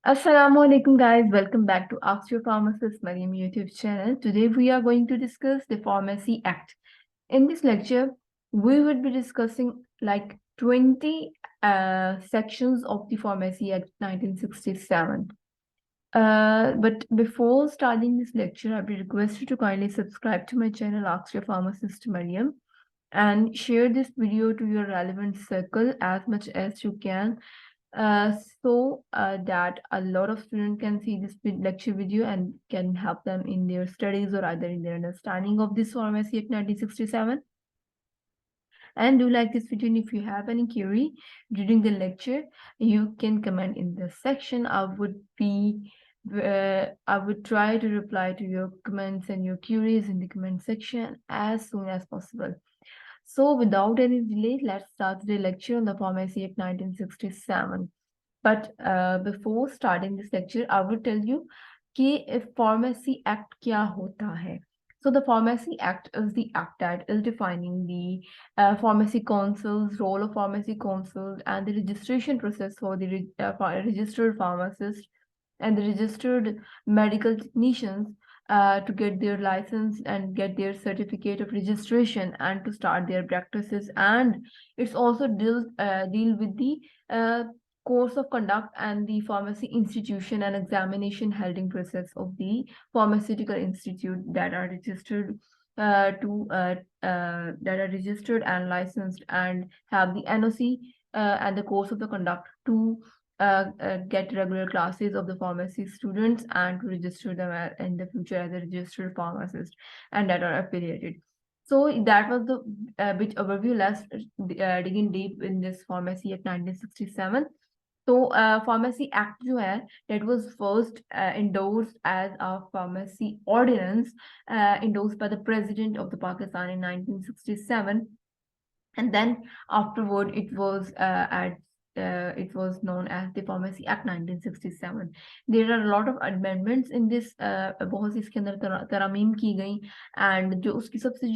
Assalamualaikum guys, welcome back to Ask Your Pharmacist Mariam YouTube channel. Today we are going to discuss the Pharmacy Act. In this lecture, we would be discussing like 20 sections of the Pharmacy Act 1967. But before starting this lecture, I'd be requested to kindly subscribe to my channel Ask Your Pharmacist Mariam and share this video to your relevant circle as much as you can uh, so that a lot of students can see this lecture video and can help them in their studies or either in their understanding of this Pharmacy Act 1967. And do like this video, and if you have any query during the lecture, you can comment in the section. I would try to reply to your comments and your queries in the comment section as soon as possible. So without any delay, let's start the lecture on the Pharmacy Act 1967. But before starting this lecture, I will tell you कि Pharmacy Act क्या होता है. So the Pharmacy Act is the act that is defining the pharmacy council's role of pharmacy council and the registration process for the registered pharmacist and the registered medical technicians to get their license and get their certificate of registration and to start their practices. And it's also deal with the course of conduct and the pharmacy institution and examination holding process of the pharmaceutical institute that are registered that are registered and licensed and have the NOC and the course of the conduct to get regular classes of the pharmacy students and to register them in the future as a registered pharmacist and that are affiliated. So that was the bit overview. Let's dig in deep in this Pharmacy Act 1967. तो pharmacy act जो है that was first endorsed as a pharmacy ordinance endorsed by the president of the Pakistan in 1967, and then afterward it was known as the Pharmacy Act 1967. There are a lot of amendments in this, बहुत सी इसके अंदर तरामीम की गई, and जो उसकी सबसे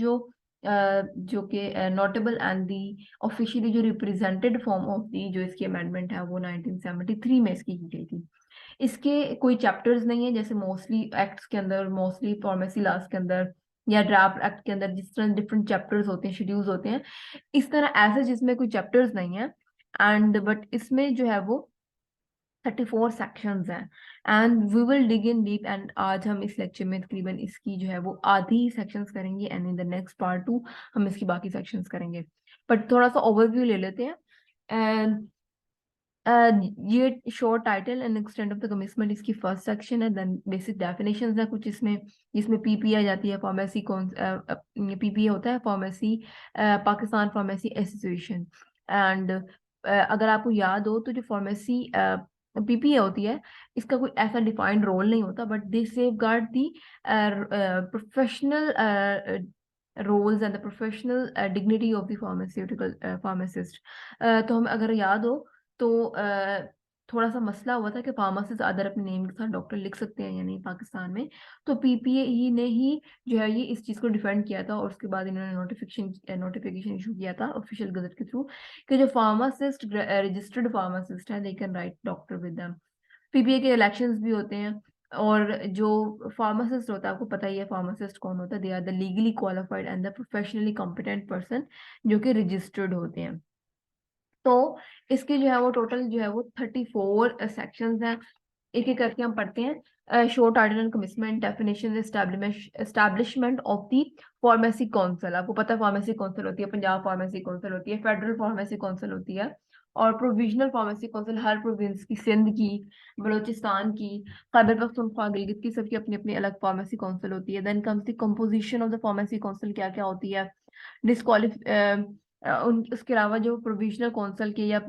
जो कि नोटेबल एंड दी ऑफिशियली जो रिप्रेजेंटेड फॉर्म ऑफ दी जो इसकी अमेंडमेंट है वो 1973 में इसकी की गई थी. इसके कोई चैप्टर्स नहीं है जैसे मोस्टली एक्ट्स के अंदर, मोस्टली फार्मेसी लॉज के अंदर या ड्राफ्ट एक्ट के अंदर जिस तरह डिफरेंट चैप्टर्स होते हैं, शेड्यूल्स होते हैं, इस तरह ऐसे जिसमें कोई चैप्टर्स नहीं है. एंड बट इसमें जो है वो 34 सेक्शंस हैं and we will dig in deep. And आज हम इस लेक्चर में तकरीबन इसकी जो है वो आधी सेक्शंस करेंगे and in the next part 2 हम इसकी बाकी सेक्शंस करेंगे. बट थोड़ा सा ओवरव्यू ले लेते हैं. एंड ये short title and extent of the commitment इसकी फर्स्ट सेक्शन है. देन बेसिक डेफिनेशंस है कुछ इसमें, जिसमें पीपीए जाती है, फार्मेसी कौन पीपीए होता है pharmacy Pakistan pharmacy association. And अगर आपको याद हो तो जो फार्मेसी पीपीए होती है इसका कोई ऐसा डिफाइंड रोल नहीं होता, but they safeguard the professional roles and the professional dignity of the pharmaceutical pharmacist. तो हम अगर याद हो तो थोड़ा सा मसला हुआ था कि फार्मासिस्ट अदर अपने नेम के साथ डॉक्टर लिख सकते हैं या नहीं पाकिस्तान में. तो पीपीए ही ने ही जो है ये इस चीज को डिफेंड किया था और उसके बाद इन्होंने नोटिफिकेशन इशू किया था ऑफिशियल गजट के थ्रू कि जो फार्मासिस्ट रजिस्टर्ड फार्मासिस्ट है they can write doctor with them. PPA के इलेक्शंस भी होते हैं और जो फार्मासिस्ट होता है, आपको पता ही है फार्मासिस्ट कौन होता है, they are the legally qualified and the professionally competent person जो कि रजिस्टर्ड होते हैं. तो इसके जो है वो टोटल जो है वो 34 सेक्शंस हैं. एक एक करके हम पढ़ते हैं. Short title and commitment, definition, establishment of the pharmacy council. आपको पता है फार्मेसी काउंसिल होती है, पंजाब फार्मेसी काउंसिल होती है, फेडरल फार्मेसी काउंसिल होती है और प्रोविजनल फार्मेसी काउंसिल हर प्रोविंस की, सिंध की, बलोचिस्तान की, खैबर पख्तूनख्वा, गिलगित की, सबकी अपनी अपनी अलग फार्मेसी काउंसिल होती है. Then comes the composition of the pharmacy council, क्या क्या होती है. उसके अलावा जो प्रोविजनल काउंसिल के या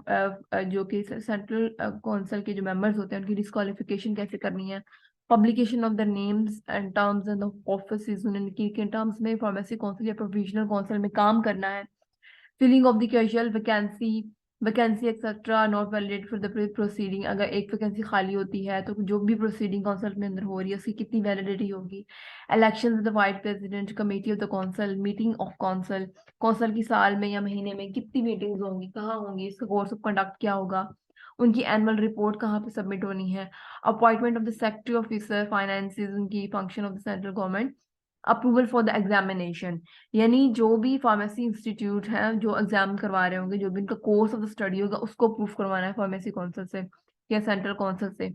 जो कि सेंट्रल काउंसिल के जो मेंबर्स होते हैं उनकी डिस्क्वालिफिकेशन कैसे करनी है. Publication of the names and terms and office, उनकी किन टर्म्स में फार्मेसी काउंसिल या प्रोविजनल काउंसिल में काम करना है. Filling of the casual vacancy etcetera not validate for the proceeding. अगर एक वैकेंसी खाली होती है तो जो भी प्रोसीडिंग काउंसिल में अंदर हो रही है उसकी कितनी वैलिडिटी होगी. Election of the vice president, committee of the council, meeting of council की साल में या महीने में कितनी मीटिंग्स होंगी, कहाँ होंगी, इसका कोर्स ऑफ कंडक्ट क्या होगा, उनकी एनुअल रिपोर्ट कहाँ पे सबमिट होनी है, appointment of the secretary officer finances, उनकी function of the central government, approval for the examination, यानी जो भी फार्मेसी इंस्टीट्यूट है जो एग्जाम करवा रहे होंगे, जो भी उनका कोर्स ऑफ द स्टडी होगा उसको अप्रूव करवाना है फार्मेसी काउंसिल से या सेंट्रल काउंसिल से।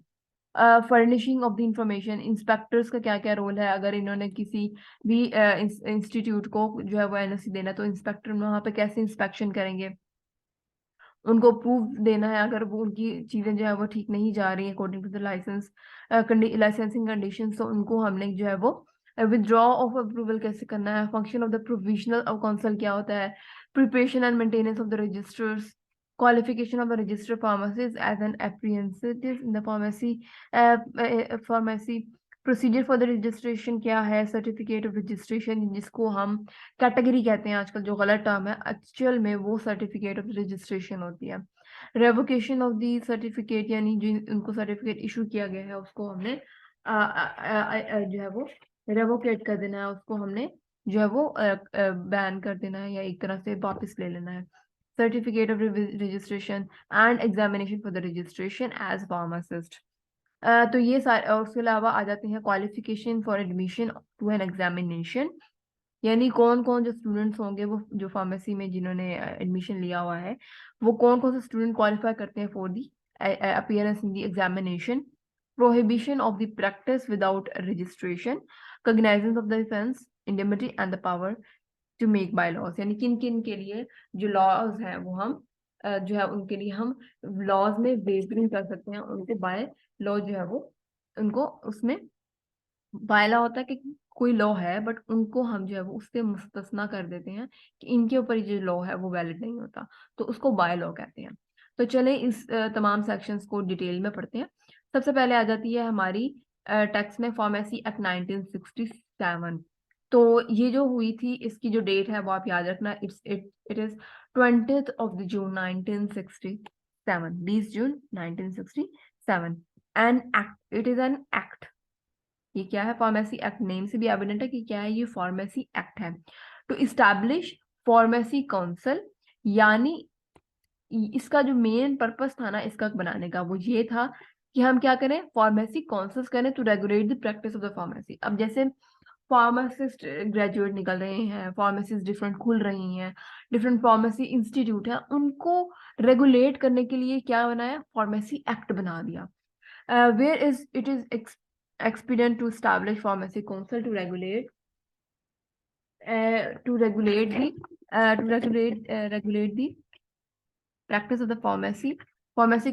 Furnishing of the information, inspectors का क्या क्या रोल है, अगर इन्होंने किसी भी इंस्टीट्यूट को जो है वो एनओसी देना, तो इंस्पेक्टर वहां पे कैसे इंस्पेक्शन करेंगे, उनको प्रूफ देना है अगर वो उनकी चीजें जो है वो ठीक नहीं जा रही है according to the licence licensing condition, तो उनको हमने जो है वो विदड्रॉ ऑफ अप्रूवल कैसे करना है, function of the provisional of council क्या होता है, preparation and maintenance of the registers, qualification of a registered pharmacist as an apprentice in the pharmacy procedure for the registration क्या है, सर्टिफिकेट ऑफ रजिस्ट्रेशन जिसको हम कैटेगरी कहते हैं आजकल, जो गलत टर्म है, एक्चुअल में वो सर्टिफिकेट ऑफ रजिस्ट्रेशन होती है। रेवोकेशन ऑफ द सर्टिफिकेट, यानी जिन उनको सर्टिफिकेट इशू किया गया है उसको हमने जो है वो रेवोकेट कर देना है, उसको हमने जो है वो बैन कर देना है या एक तरह से वापस ले लेना है। Certificate of registration and examination for the registration as pharmacist. तो ये सारे, और उसके अलावा आ जाते हैं qualification for admission to an examination, यानी कौन कौन जो स्टूडेंट्स होंगे वो जो फार्मेसी में जिन्होंने एडमिशन लिया हुआ है वो कौन कौन से स्टूडेंट क्वालिफाई करते हैं for the appearance in the examination, prohibition of the practice without registration, cognizance of the defence indemnity and the power to make bylaws, यानी किन किन के लिए जो लॉज हैं वो हम जो है उनके लिए हम लॉज में वेवरिंग कर सकते हैं, उनके बाय लॉ जो है वो उनको उसमें बाय लॉ होता है कि कोई लॉ है बट उनको हम जो है वो उससे मुस्तस्ना कर देते हैं कि इनके ऊपर जो लॉ है वो वैलिड नहीं होता, तो उसको बाय लॉ कहते हैं। तो चले इस तमाम सेक्शंस को डिटेल में पढ़ते हैं। सबसे पहले आ जाती है हमारी टेक्स्ट में फार्मेसी एक्ट 1967। तो ये जो हुई थी इसकी जो डेट है वो आप याद रखना, it is 20th of June 1967, 20 June 1967। An act, it is an act. ये क्या है, फार्मेसी एक्ट, नेम से भी एविडेंट है कि क्या है, ये फार्मेसी एक्ट है टू इस्टेब्लिश फार्मेसी काउंसिल, यानी इसका जो मेन पर्पस था ना इसका बनाने का वो ये था कि हम क्या करें, फार्मेसी काउंसिल्स करें to regulate the practice of the pharmacy. अब जैसे फार्मासिस्ट ग्रेजुएट निकल रहे हैं, फार्मेसीज डिफरेंट खुल रही हैं, डिफरेंट फार्मेसी इंस्टीट्यूट है, उनको रेगुलेट करने के लिए क्या बनाया, फार्मेसी एक्ट बना दिया। Where is it is expedient to establish pharmacy council to regulate regulate the practice of the pharmacy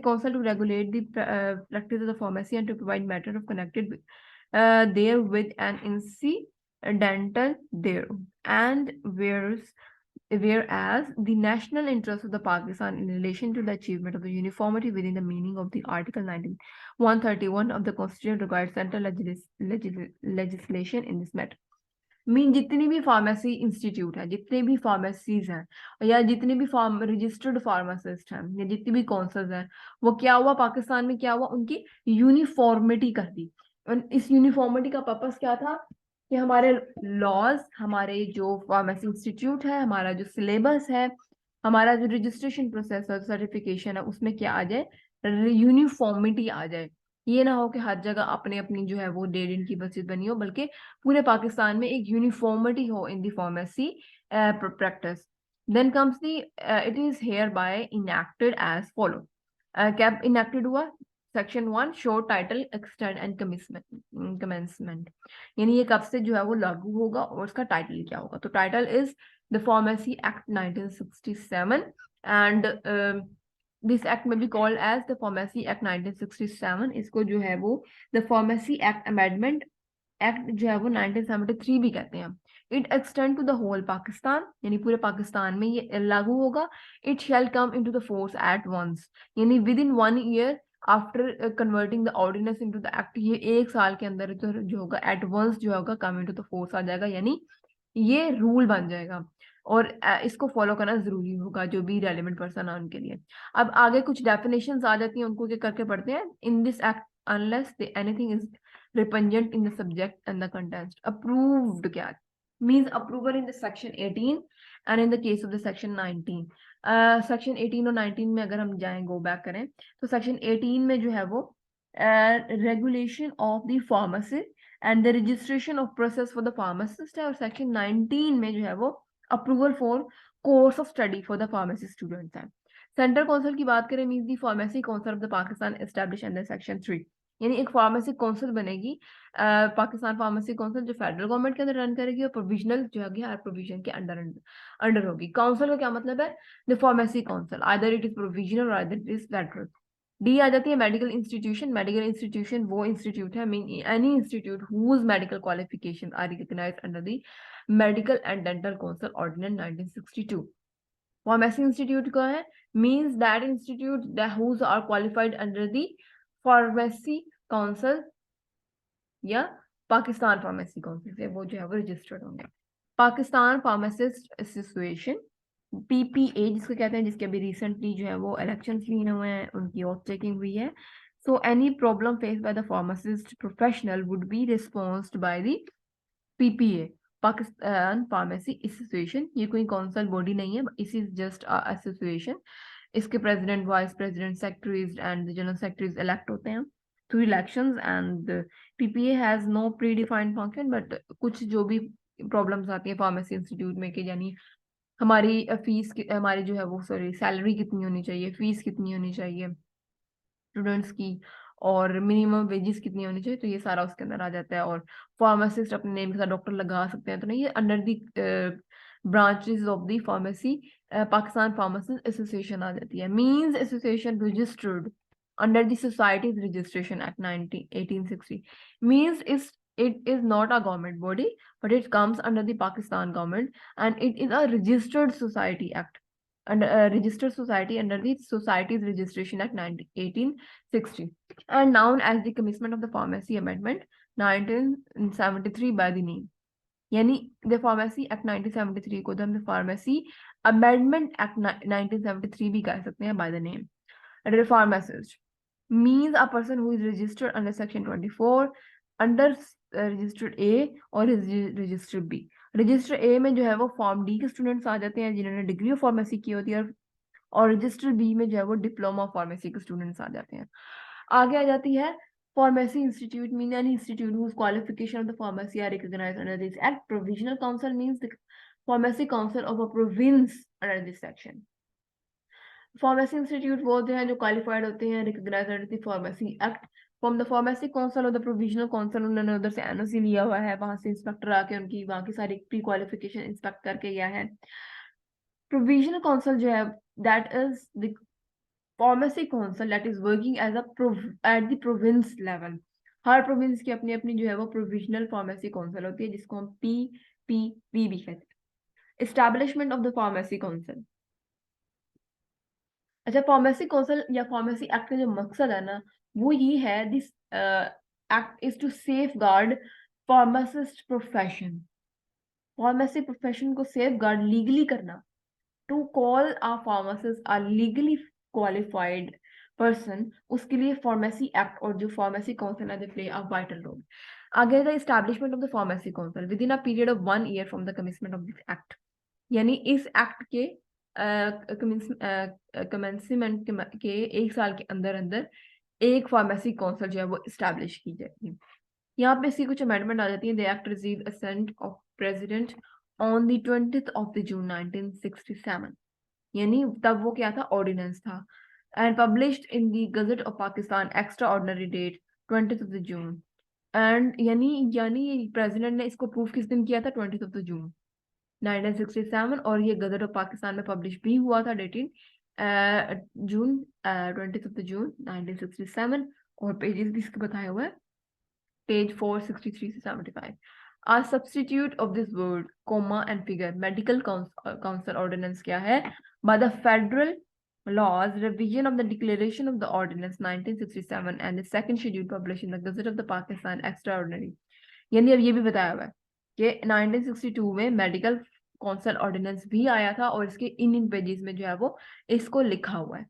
council to regulate the practice of the pharmacy and to provide matter of connected there with an incidental there, and whereas the national interest of the Pakistan in relation to the achievement of the uniformity within the meaning of the Article 131 of the Constitution requires central legislation in this matter। Mean जितनी भी pharmacy institute है, जितने भी pharmacies हैं या जितने भी registered pharmacist हैं या जितनी भी काउंसिल्स हैं, वो क्या हुआ पाकिस्तान में, क्या हुआ, उनकी यूनिफॉर्मिटी कर दी। इस यूनिफॉर्मिटी का पर्पस क्या था कि हमारे लॉज, हमारे जो फार्मेसी इंस्टीट्यूट है, हमारा जो सिलेबस है, हमारा जो रजिस्ट्रेशन प्रोसेस है, सर्टिफिकेशन है, उसमें क्या आ जाए, यूनिफॉर्मिटी आ जाए। ये ना हो कि हर जगह अपने अपनी जो है वो डेढ़ दिन की मस्जिद बनी हो, बल्कि पूरे पाकिस्तान में एक यूनिफॉर्मिटी हो in the pharmacy practice. Then comes the it is hereby enacted as follow. क्या इनएक्टेड हुआ, section 1 short title extend and commencement, यानी ये कब से जो है वो लागू होगा और उसका टाइटल क्या होगा। तो title is the pharmacy act 1967 and this act में भी called as the pharmacy act 1967। इसको जो है वो the pharmacy act amendment act जो है वो 1973 भी कहते हैं। It extend to the whole Pakistan, यानी पूरे पाकिस्तान में ये लागू होगा। It shall come into the force at once, यानी within 1 year after converting the ordinance into the act, ये 1 साल के अंदर जो होगा एट वंस जो होगा कम इनटू द फोर्स आ जाएगा, यानी ये रूल बन जाएगा और इसको फॉलो करना जरूरी होगा जो भी रेलिवेंट पर्सन है उनके लिए। अब आगे कुछ डेफिनेशंस आ जाती हैं, उनको क्या करके पढ़ते हैं। In this act unless anything is repugnant in the subject and the context। approved क्या means approval in the section 18 and in the case of the section 19। Section 18 और 19 में अगर हम जाएं, गो बैक करें, तो सेक्शन 18 में जो है वो regulation of the pharmacy and the registration of process for the pharmacist है, और सेक्शन 19 में जो है वो approval for course of study for the pharmacy students है। सेंट्रल काउंसिल की बात करें, means the pharmacy council of the Pakistan establish under section 3, यानी एक फार्मेसी काउंसिल बनेगी पाकिस्तान फार्मेसी काउंसिल, जो फेडरल गवर्नमेंट के अंदर रन करेगी, और प्रोविजनल जो है हर प्रोविजन के अंडर अंडर होगी। काउंसिल का क्या मतलब है? The pharmacy council, either it is provisional और either it is federal. D आ जाती है मेडिकल इंस्टीट्यूशन। मेडिकल इंस्टीट्यूशन वो इंस्टीट्यूट है, mean any institute whose medical qualification are recognised under the medical and dental council ordinance 1962। Pharmacy institute का है, means that institute that whose are qualified under the pharmacy council या Pakistan pharmacy council से वो जो है वो registered होंगे। Pakistan pharmacist association, PPA जिसको कहते हैं, जिसके अभी रिसेंटली जो है वो इलेक्शन लिए हुए हैं, उनकी ऑथ टेकिंग हुई है। So any problem face by the pharmacist professional would be responsed by the PPA, Pakistan pharmacy association. ये कोई काउंसिल बॉडी नहीं है, इस इज जस्ट एसोसिएशन। इसके president, vice president, secretaries and general secretaries elect होते हैं through elections, and PPA has no pre defined function, but कुछ जो भी प्रॉब्लम्स आती है फार्मेसी इंस्टीट्यूट में, कि यानी हमारी फीस हमारी जो है वो सॉरी सैलरी कितनी होनी चाहिए, फीस कितनी होनी चाहिए स्टूडेंट्स की, और मिनिमम वेजेस कितनी होनी चाहिए, तो ये सारा उसके अंदर आ जाता है। और फार्मासिस्ट अपने नेम के साथ डॉक्टर लगा सकते हैं, तो नहीं, ये under the branches of the pharmacy Pakistan pharmacist association आ जाती है। Means association registered under the societies registration act 1860, means it is not a government body, but it comes under the Pakistan government, and it is a registered society act, and registered society under the Societies Registration Act 1860, and known as the Commencement of the Pharmacy Amendment 1973 by the name, यानी the pharmacy act 1973 को हम the pharmacy amendment act 1973 भी कह सकते हैं bye the name. Pharmacist means a person who is registered under section 24 under registered A और registered B। Register ए में जो है वो फॉर्म डी के स्टूडेंट्स आ जाते हैं जिन्होंने डिग्री ऑफ फार्मेसी की होती है, और रजिस्टर बी में जो है वो डिप्लोमा ऑफ फार्मेसी के स्टूडेंट्स आ जाते हैं। आगे आ जाती है pharmacy institute, mean any institute whose qualification of the pharmacy are recognised under this act. Provisional council means the pharmacy council of a province under this section. Pharmacy institute वो होते हैं जो क्वालिफाइड होते हैं, recognised under the pharmacy act from the pharmacy council और the provisional council. उन्होंने उधर से एनओसी लिया हुआ है, वहां से इंस्पेक्टर आके उनकी वहां की सारी प्री क्वालिफिकेशन इंस्पेक्ट करके गया है। प्रोविजनल काउंसिल जो है that is the pharmacy council that is working as at the province level. हर प्रोविंस की अपनी अपनी जो है वो प्रोविजनल फार्मेसी काउंसिल होती है, जिसको हम पीपीपी भी कहते हैं। Establishment of the pharmacy council, अच्छा फार्मेसी काउंसिल या फार्मेसी एक्ट का जो मकसद है ना, वो ये है, this act is to safeguard pharmacist profession, pharmacy profession को सेफ गार्ड लीगली करना, to call a pharmacist a legally qualified person, उसके लिए फार्मेसी एक्ट और जो फार्मेसी काउंसिल है they play a vital role. आगे the establishment of the pharmacy council within a period of 1 year from the commitment of this act, यानी इस act के commencement के 1 साल के अंदर अंदर एक फार्मेसी काउंसिल जो है वो इस्टेब्लिश की जाएगी। यहाँ पे इसकी कुछ अमेंडमेंट आ जाती है। The act receive assent of president on the 20th of June 1967, यानी तब वो क्या था, ऑर्डिनेंस था, and published in the gazette of Pakistan extraordinary date 20th of June, and यानी प्रेसिडेंट ने इसको प्रूफ किस दिन किया था, 20th of June 1967, और ये गजट ऑफ पाकिस्तान में पब्लिश भी हुआ था dating June 20th of June 1967, और पेजेस भी इसके बताया हुआ है, पेज 463 से 75। A substitute of this word, comma and figure, medical council ordinance क्या है, by the federal laws, revision of the declaration of the ordinance 1967 and the second schedule published in the Gazette of the Pakistan extraordinary, यानी अब ये भी बताया हुआ है कि 1962 में मेडिकल काउंसिल ऑर्डिनेंस भी आया था, और इसके इन पेजेस में जो है वो इसको लिखा हुआ है।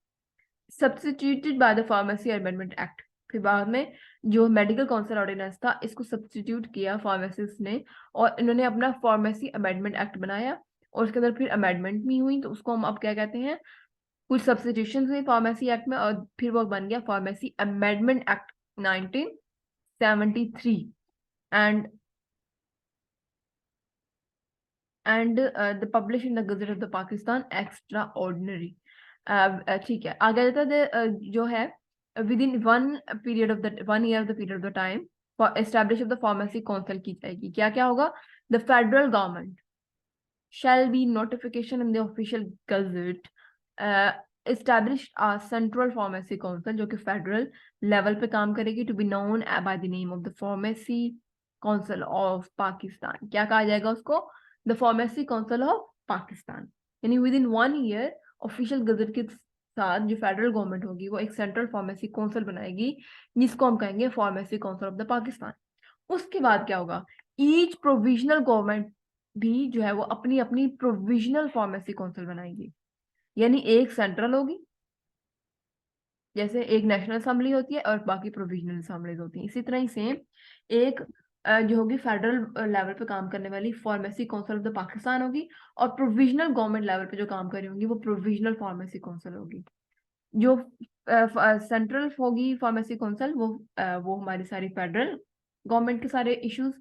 Substituted by the pharmacy amendment act, फिर बाद में जो मेडिकल काउंसिल ऑर्डिनेंस था इसको सब्स्टिट्यूट किया फार्मेसिस्ट ने, और इन्होंने अपना फार्मेसी अमेंडमेंट एक्ट बनाया, और उसके अंदर फिर अमेंडमेंट भी हुई, तो उसको हम अब क्या कहते हैं, कुछ सब्स्टिट्यूशन हुई फार्मेसी एक्ट में, और फिर वो बन गया pharmacy amendment act 1973। And the publish in the gazette of the Pakistan extra ordinary. ठीक है, आगे जाता है जो है with in one period of the 1 year of the period of the time for establish of the pharmacy council की जाएगी। क्या क्या होगा? The federal government shall be notification in the official gazette established a central pharmacy council जो कि federal level पे काम करेगी, to be known by the name of the pharmacy council of Pakistan. क्या कहा जाएगा उसको? The pharmacy council of Pakistan. यानी within 1 year official gazette के साथ जो फेडरल गवर्नमेंट होगी वो एक सेंट्रल फार्मेसी काउंसिल बनाएगी, जिसको हम कहेंगे pharmacy council of the Pakistan. उसके बाद क्या होगा? ईच प्रोविजनल गवर्नमेंट भी जो है वो अपनी अपनी प्रोविजनल फार्मेसी काउंसिल बनाएगी। यानी एक सेंट्रल होगी, जैसे एक नेशनल असेंबली होती है और बाकी प्रोविजनल असेंबलीज होती हैं, इसी तरह ही सेम एक जो होगी फेडरल लेवल पे काम करने वाली pharmacy council of the Pakistan होगी, और प्रोविजनल गवर्नमेंट लेवल पे जो काम कर रही होंगी वो प्रोविजनल फार्मेसी काउंसिल होगी। जो सेंट्रल होगी फार्मेसी काउंसिल वो हमारी सारी फेडरल गवर्नमेंट के सारे इश्यूज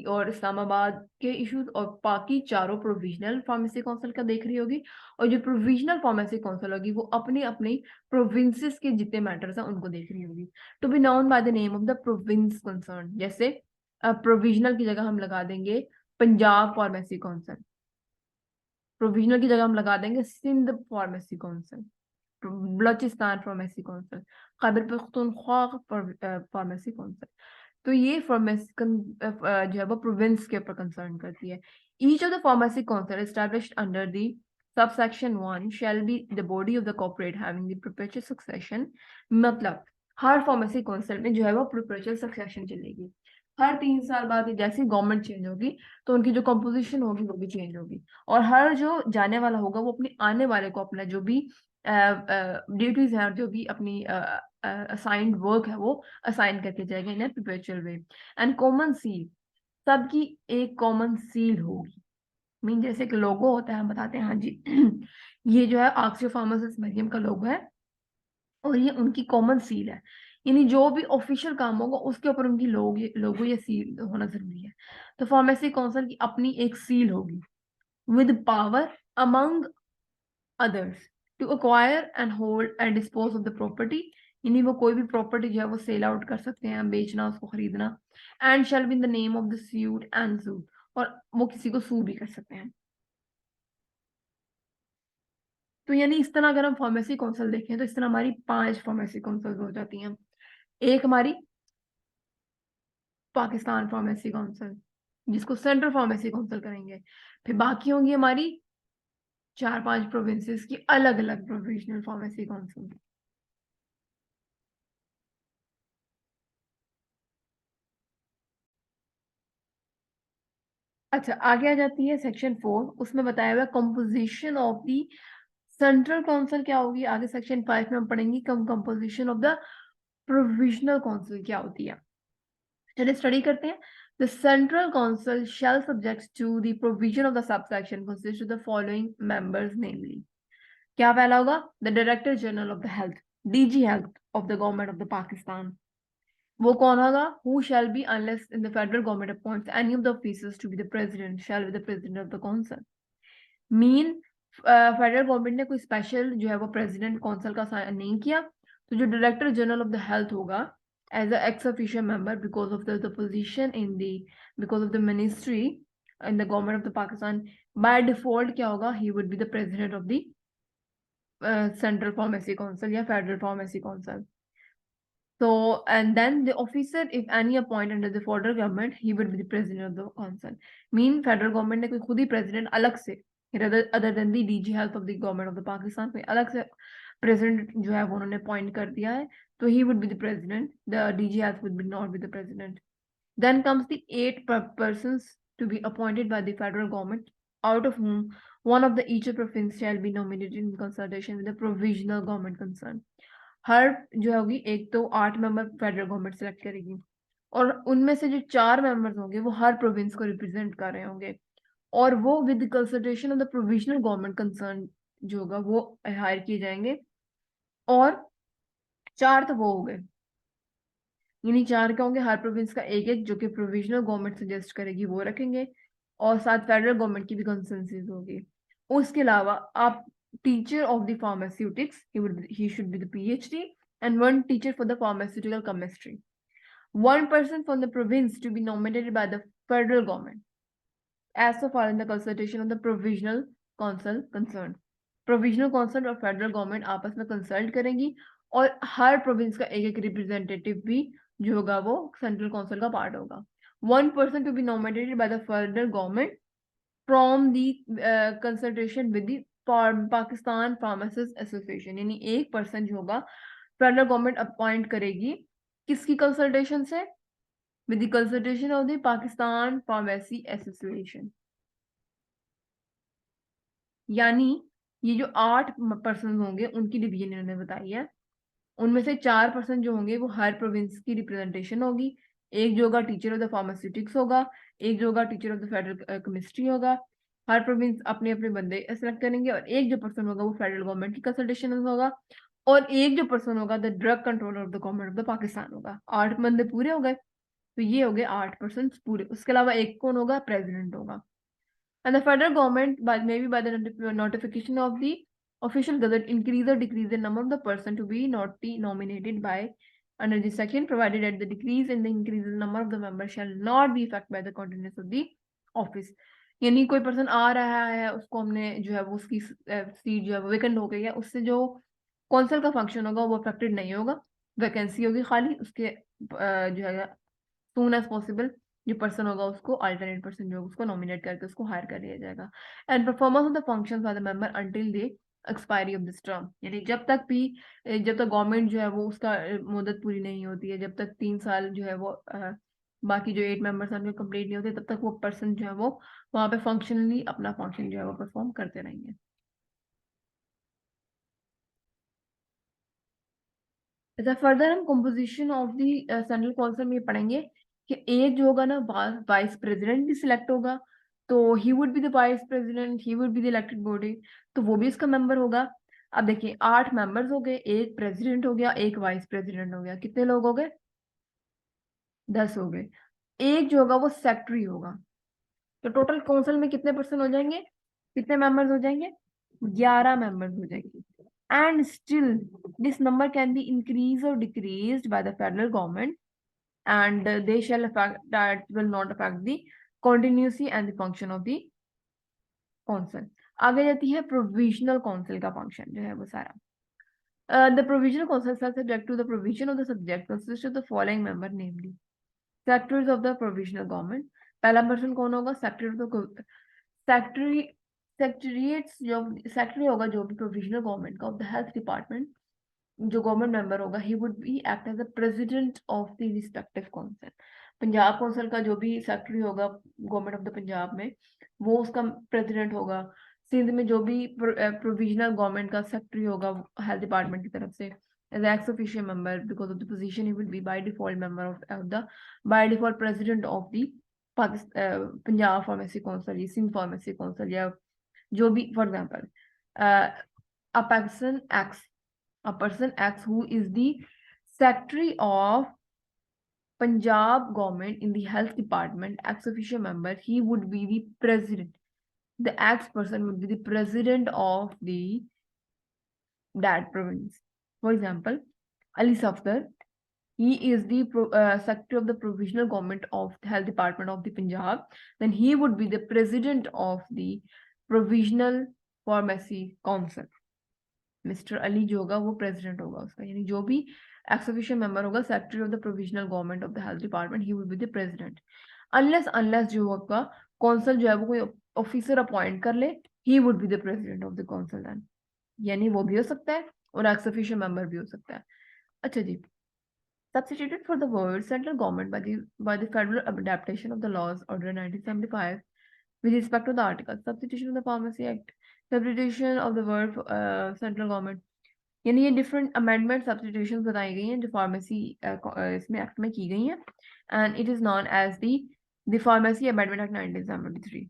और इस्लामाबाद के इश्यूज और बाकी चारों प्रोविजनल फार्मेसी काउंसिल का देख रही होगी। और जो प्रोविजनल फार्मेसी काउंसिल होगी वो अपनी अपनी प्रोविंसेस के जितने मैटर्स हैं उनको देख रही होगी, to be known by the name of the province concern. जैसे प्रोविजनल की जगह हम लगा देंगे पंजाब फार्मेसी काउंसिल, प्रोविजनल की जगह हम लगा देंगे Sindh pharmacy council, Balochistan pharmacy council, Khyber Pakhtunkhwa pharmacy council. तो ये फार्मेसी जो है वो प्रोविंस के ऊपर कंसर्न करती है। Each of the pharmacy council established under the subsection 1 shall be the body of the corporate having the perpetual succession. मतलब हर फार्मेसी काउंसिल में जो है वो परपेचुअल सक्सेशन चलेगी। हर 3 साल बाद जैसे गवर्नमेंट चेंज होगी तो उनकी जो कंपोजिशन होगी वो भी चेंज होगी, और हर जो जाने वाला होगा वो अपने आने वाले को अपना जो भी ड्यूटीज है और जो भी अपनी असाइंड वर्क है वो असाइन करके जाएगा in perpetual way. And common seal, सबकी एक कॉमन सील होगी। मीन जैसे कि लोगो होता है, हम बताते हैं हाँ जी ये जो है ऑक्सफोर्ड फार्मासिस्ट मरियम का लोगो है और ये उनकी कॉमन सील है। यानी जो भी ऑफिशियल काम होगा उसके ऊपर उनकी लोगो या सील होना जरूरी है। तो फार्मेसी काउंसिल की अपनी एक सील होगी with power among others to acquire and hold and dispose of the property। यानी वो कोई भी प्रॉपर्टी जो है वो सेल आउट कर सकते हैं, बेचना, उसको खरीदना। And shall be in the name of the sued and sued, और वो किसी को सू भी कर सकते हैं। तो यानी इस तरह अगर हम फार्मेसी काउंसिल देखें तो इस तरह हमारी 5 फार्मेसी काउंसिल हो जाती हैं। एक हमारी पाकिस्तान फार्मेसी काउंसिल जिसको सेंट्रल फार्मेसी काउंसिल करेंगे, फिर बाकी होंगी हमारी 4-5 प्रोविंसेस की अलग अलग प्रोविजनल फार्मेसी काउंसिल। अच्छा, आगे आ जाती है सेक्शन 4, उसमें बताया हुआ composition of the central council क्या होगी। आगे सेक्शन 5 में हम पढ़ेंगे composition of the provisional council क्या होती है। चलिए स्टडी करते हैं। The central council shall subject to the provision of the subsection consist of the following members namely. क्या पहला होगा? The director general of the health, DG health of the government of the Pakistan. वो कौन होगा? Who shall be unless in the federal government appoints any of the officers to be the president shall be the president of the council। Mean federal government ने कोई special जो है वो president council का sign नहीं किया, तो जो director general of the health होगा as a ex officio member because of the position in the because of the ministry in the government of the Pakistan, by default क्या होगा? He would be the president of the central pharmacy council या federal pharmacy council. So, and then the officer, if any appointed under the federal government, he would be the president of the council। Mean federal government ने कोई खुद ही president अलग से, other than the DG health of the government of the Pakistan, कोई अलग से president जो है वो उन्होंने appoint कर दिया है, तो he would be the president, the DG health would be not be the president। Then comes the 8 persons to be appointed by the federal government, out of whom one of the each province shall be nominated in consultation with the provisional government concerned। हर जो होगी एक तो 8 member federal government select करेगी और उनमें से जो 4 members होंगे वो हर प्रोविंस को रिप्रेजेंट कर रहे होंगे। और वो with consultation of the provisional government concern जो होगा वो हायर किए जाएंगे। और 4 तो वो हो गए, यानी 4 क्या होंगे, हर प्रोविंस का एक एक, जो कि प्रोविजनल गवर्नमेंट सजेस्ट करेगी वो रखेंगे, और साथ फेडरल गवर्नमेंट की भी कंसेंसस होगी। उसके अलावा आप teacher of the pharmaceutics, he should be the PhD, and one teacher for the pharmaceutical chemistry. One person from the province to be nominated by the federal government as so far in the consultation of the provisional council concerned. Provisional council और federal government आपस में consult करेंगी, और हर province का एक एक representative भी जो होगा वो सेंट्रल काउंसिल का पार्ट होगा। One person to be nominated by the federal government from the consultation with the Pakistan pharmacist association, यानी एक पर्सन जो होगा फेडरल गवर्नमेंट अपॉइंट करेगी, किसकी कंसल्टेशन से, with the consultation of the Pakistan pharmacy association. यानी ये जो 8 पर्सन होंगे उनकी डिवीजन इन्होंने बताई है, उनमें से 4 पर्सन जो होंगे वो हर प्रोविंस की रिप्रेजेंटेशन होगी, एक जो होगा टीचर ऑफ द फार्मास्यूटिक्स होगा, एक जो होगा teacher of the federal chemistry होगा। हर प्रोविंस अपने अपने बंदे सेलेक्ट करेंगे, और एक जो पर्सन होगा वो फेडरल गवर्नमेंट की कंसल्टेशन होगा, और एक जो पर्सन होगा the drug controller of the government of the Pakistan होगा। 8 बंदे पूरे हो गए, तो ये हो गए 8 पर्सन पूरे। उसके अलावा एक कौन होगा, प्रेसिडेंट होगा। And the federal government, maybe by the notification of the official gazette, increase or decrease the number of the person to be nominated by under the section, provided that the decrease in the increase in the number of the members shall not be affected by the continuance of the office. यानी कोई person आ रहा है, उसको हमने जो है वो उसकी सीट जो है वो वेकेंट हो गई है, उससे जो कौंसिल का फंक्शन होगा वो अफेक्टेड नहीं होगा, वैकेंसी होगी खाली, उसके जो है सून एज पॉसिबल जो पर्सन होगा उसको अल्टरनेट पर्सन जो होगा उसको नॉमिनेट करके उसको हायर कर लिया जाएगा। And performance of the functions by the member until the expiry of this term, यानी जब तक गवर्नमेंट जो है वो उसका मुद्दत पूरी नहीं होती है, जब तक 3 साल जो है वो बाकी जो 8 मेंबर्स हैं कंप्लीट नहीं होते, तब तक वो पर्सन जो है वो वहां पे फंक्शनली अपना फंक्शन जो है वो परफॉर्म करते रहेंगे। अच्छा, फर्दर हम composition of the central council में पढ़ेंगे कि एक जो होगा ना वाइस प्रेसिडेंट भी सिलेक्ट होगा, तो ही would be the vice president, he would be the elected body, तो वो भी इसका मेंबर होगा। अब देखिए 8 मेंबर्स हो गए, एक प्रेसिडेंट हो गया, एक वाइस प्रेसिडेंट हो गया, कितने लोग हो गए, 10 हो गए। एक जो होगा वो सेक्रेटरी होगा, तो टोटल काउंसिल में कितने पर्सन हो जाएंगे, कितने मेंबर्स हो जाएंगे, 11 मेंबर्स हो जाएंगे। And still this number can be increased or decreased by the federal government, and they shall affect, that will not affect the continuity and the function of the council। आगे जाती है provisional council का function जो है वो सारा। The provisional council shall subject to the provision of the subject consists of the following member, namely secretaries of the provisional government। पहला person कौन होगा, secretary of the secretary secretariats जो secretary होगा जो भी प्रोविजनल गवर्नमेंट का of the health department, जो government member होगा, he would be act as the president of the respective council. Punjab council का जो भी सेक्रेटरी होगा गवर्नमेंट ऑफ द पंजाब में, वो उसका प्रेसिडेंट होगा। सिंध में जो भी प्रोविजनल गवर्नमेंट का सेक्रेटरी होगा हेल्थ डिपार्टमेंट की तरफ से, as ex officio member because of the position, he will be by default member of the by default president of the Punjab pharmacy council या सिंध फार्मेसी काउंसिल, या जो भी, for example a person X who is the secretary of Punjab government in the health department, ex officio member, he would be the president. The X person would be the president of the that province. For example, Ali Safdar, he is the secretary of the provisional government of the health department of the Punjab. Then he would be the president of the provisional pharmacy council. Mister Ali जो होगा वो president होगा उसका, यानी जो भी x officio member होगा secretary of the provisional government of the health department, he will be the president. Unless जो होगा कौंसिल जो है वो कोई ऑफिसर अपॉइंट कर ले, he would be the president of the council then, यानी वो भी हो सकता है और एक्स ऑफिशियल मेंबर भी हो सकता है। अच्छा जी, substituted for the word central government by the federal adaptation of the laws order 1975 with respect to the article substitution of the Pharmacy Act, substitution of the word central government, यानी ये different amendment substitutions बताई गई हैं जो pharmacy इसमें act में की गई हैं, and it is known as the pharmacy amendment act 1973।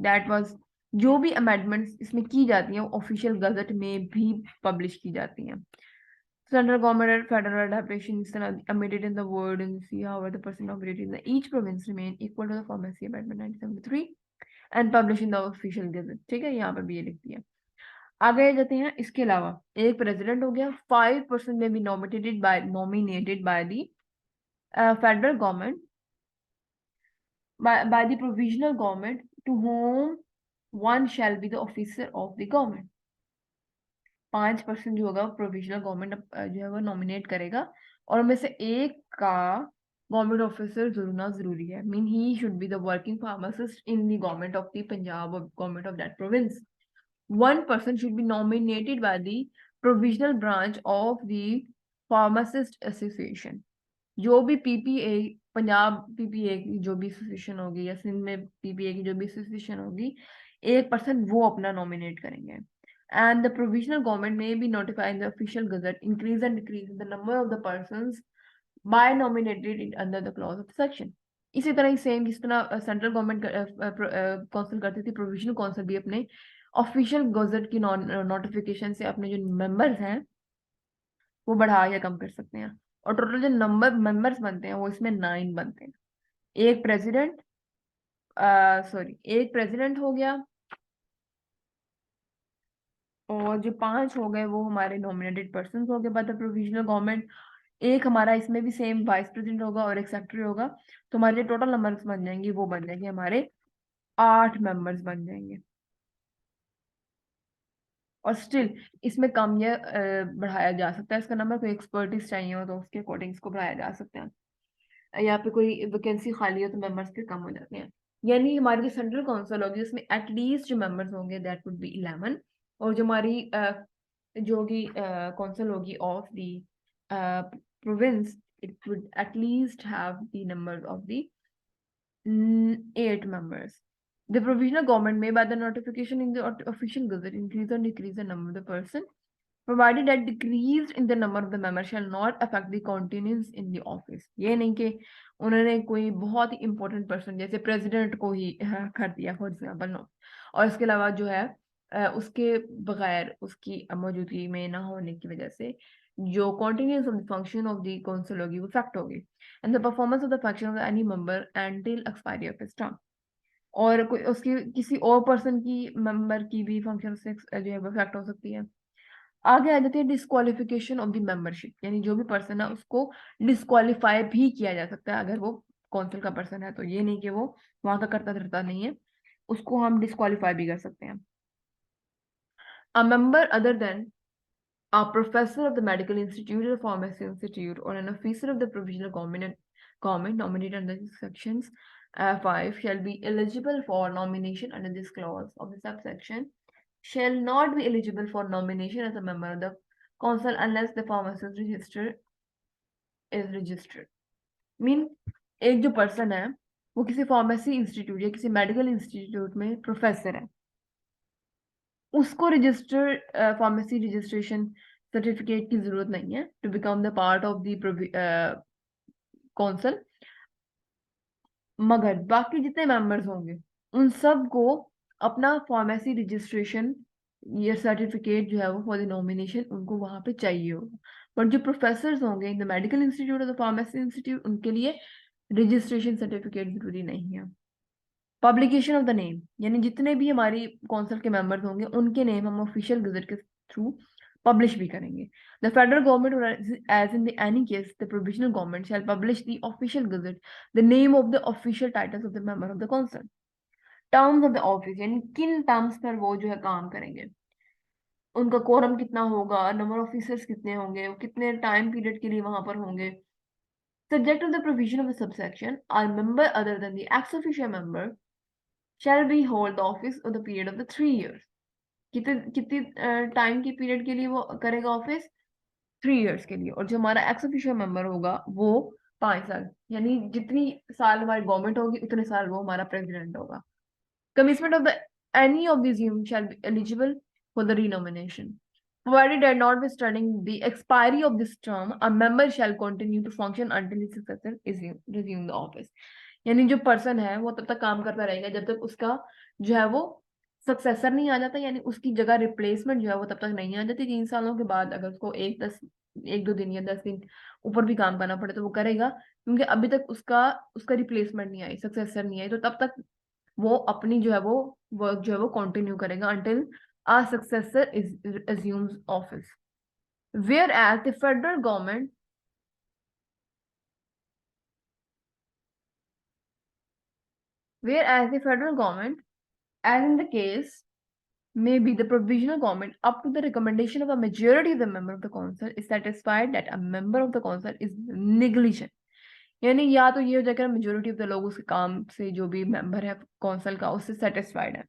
That was जो भी अमेंडमेंट्स इसमें की जाती हैं वो ऑफिशियल गजट में भी पब्लिश की जाती हैं. Central government and federal adaptation is amended in the word and see how the person operated in each province remain equal to the Pharmacy Amendment 1973 and published in the official gazette. ठीक है, यहाँ पर भी ये लिखती है. आगे जाते हैं. इसके अलावा एक प्रेसिडेंट हो गया. 5% में भी nominated by the federal government by the provisional government to whom one shall be the officer of the government. 5% जो होगा प्रोविजनल गवर्नमेंट जो है वो नॉमिनेट करेगा और उनमें से एक का गवर्नमेंट ऑफिसर होना जरूरी है. Mean he should be the working pharmacist in the government of the Punjab और government of that province. 1 person should be nominated by the provisional branch of the pharmacist association. जो भी पीपीए पंजाब पीपीए की जो भी association होगी या सिंध में PPA की जो भी एसोसिएशन होगी, 1% वो अपना नॉमिनेट करेंगे. And the provisional government may be notified in the official gazette increase and decrease in the number of the persons by nominated in under the clause of the section. इसी तरह ही same जिस तरह central government council करती थी, provisional council भी अपने official gazette की notification से अपने जो मेंबर्स हैं वो बढ़ा या कम कर सकते हैं. और टोटल जो नंबर मेंबर्स बनते हैं वो इसमें 9 बनते हैं. एक प्रेसिडेंट एक प्रेसिडेंट हो गया और जो 5 हो गए वो हमारे नॉमिनेटेड पर्सन हो गए बाय द प्रोविजनल गवर्नमेंट. एक हमारा इसमें भी सेम वाइस प्रेसिडेंट होगा और एक सेक्रेटरी होगा. तो हमारे जो टोटल नंबर्स बन जाएंगे वो बन जाएंगे हमारे 8 मेंबर्स बन जाएंगे. और स्टिल इसमें कम या बढ़ाया जा सकता है इसका नंबर. कोई एक्सपर्टीज चाहिए हो तो उसके अकॉर्डिंग इसको बढ़ाया जा सकता है. यहाँ पे कोई वैकेंसी खाली हो तो मेंबर्स के कम हो जाते हैं. यानी हमारी जो सेंट्रल काउंसिल होगी उसमें एटलीस्ट जो मेंबर्स होंगे दैट वुड बी 11. और जो हमारी जो की काउंसिल होगी of the province it would at least have the numbers of the 8 members. The provisional government may by the notification in the official gazette increase or decrease the number of the person provided that decreased in the number of the members shall not affect the continuance in the office. ये नहीं कि उन्होंने कोई बहुत ही important person जैसे president को ही कर दिया फॉर एग्जाम्पल, नो. और इसके अलावा जो है उसके बगैर उसकी मौजूदगी में ना होने की वजह से जो continuance of the function of the council होगी वो फैक्ट होगी. and the performance of the function of any member until expiry of his term. और कोई उसकी किसी और पर्सन की मेंबर की भी फंक्शन से जो है वो फैक्ट हो सकती है. आगे आ जाती है डिस्क्वालिफिकेशन ऑफ द मेंबरशिप. यानी जो भी पर्सन है उसको डिस्क्वालीफाई भी किया जा सकता है अगर वो काउंसिल का पर्सन है. तो ये नहीं कि वो वहां का करता धरता नहीं है, उसको हम डिस्क्वालीफाई भी कर सकते हैं. A member other than a professor of the medical institute or pharmacy institute or an officer of the provisional government nominated under these sections 5 shall be eligible for nomination under this clause of the subsection shall not be eligible for nomination as a member of the council unless the pharmacist register is registered. Mean एक जो person है वो किसी pharmacy institute या किसी medical institute में professor है, उसको रजिस्टर फार्मेसी रजिस्ट्रेशन सर्टिफिकेट की जरूरत नहीं है to become the part of the council. मगर बाकी जितने मेंबर्स होंगे उन सब को अपना फार्मेसी रजिस्ट्रेशन ये सर्टिफिकेट जो है वो फॉर द नॉमिनेशन उनको वहां पे चाहिए होगा. बट जो प्रोफेसर होंगे इन द मेडिकल इंस्टीट्यूट और द फार्मेसी इंस्टीट्यूट उनके लिए रजिस्ट्रेशन सर्टिफिकेट जरूरी नहीं है. पब्लिकेशन ऑफ द नेम यानी जितने भी हमारी काउंसिल के मेंबर्स होंगे उनके नेम हम ऑफिशियल गजट के थ्रू पब्लिश भी करेंगे. The federal government as in any case the provisional government shall publish the official gazette the name of the official titles of the member of the council. Terms of the office यानी किन terms पर वो जो है काम करेंगे, उनका quorum कितना होगा, नंबर ऑफ ऑफिसर्स कितने होंगे, वो कितने टाइम पीरियड के लिए वहां पर होंगे. Subject to the provision of the subsection, a member other than the ex officio member shall be hold the office for the period of the 3 years. कितनी टाइम की पीरियड के लिए वो करेगा ऑफिस? 3 years के लिए. और जो हमारा एक्स ऑफिशियल मेंबर होगा वो 5 साल. यानी जितनी साल हमारी गवर्नमेंट होगी उतने साल वो हमारा प्रेसिडेंट होगा. Commencement of the any of these units shall be eligible for the renomination. Provided that notwithstanding the expiry of this term, a member shall continue to function until his successor is resume the office. यानी जो person है वो तब तक काम करता रहेगा जब तक उसका जो है वो सक्सेसर नहीं आ जाता, यानी उसकी जगह रिप्लेसमेंट जो है वो तब तक नहीं आ जाती। 3 सालों के बाद अगर उसको 1-2 दिन या 10 दिन ऊपर भी काम करना पड़े तो वो करेगा, क्योंकि अभी तक उसका उसका रिप्लेसमेंट नहीं आई, सक्सेसर नहीं आई, तो तब तक वो अपनी जो है वो वर्क जो है वो कंटिन्यू करेगा until a successor is assumes office. Whereas the federal government, whereas the federal government, as in the case, may be the provisional government, up to the recommendation of a majority of the member of the council, is satisfied that a member of the council is negligent. यानी या तो ये हो जाएगा majority of the लोग उसके काम से, जो भी मेंबर है काउंसिल का, उससे सेटिस्फाइड है.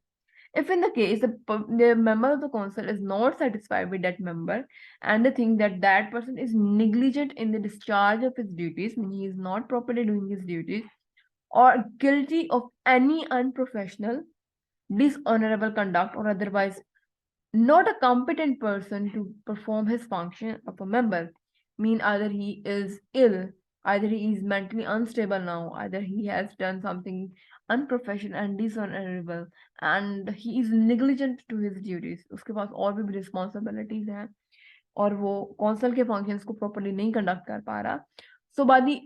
If in the case the member of the council is not satisfied with that member and they think that that person is negligent in the discharge of his duties, meaning he is not properly doing his duties, or guilty of any unprofessional, dishonorable conduct, or otherwise not a competent person to perform his function of a member, mean either he is ill, either he is mentally unstable now, either he has done something unprofessional and dishonorable, and he is negligent to his duties, उसके पास और भी responsibilities हैं और वो council के functions को properly नहीं conduct कर पा रहा, so by the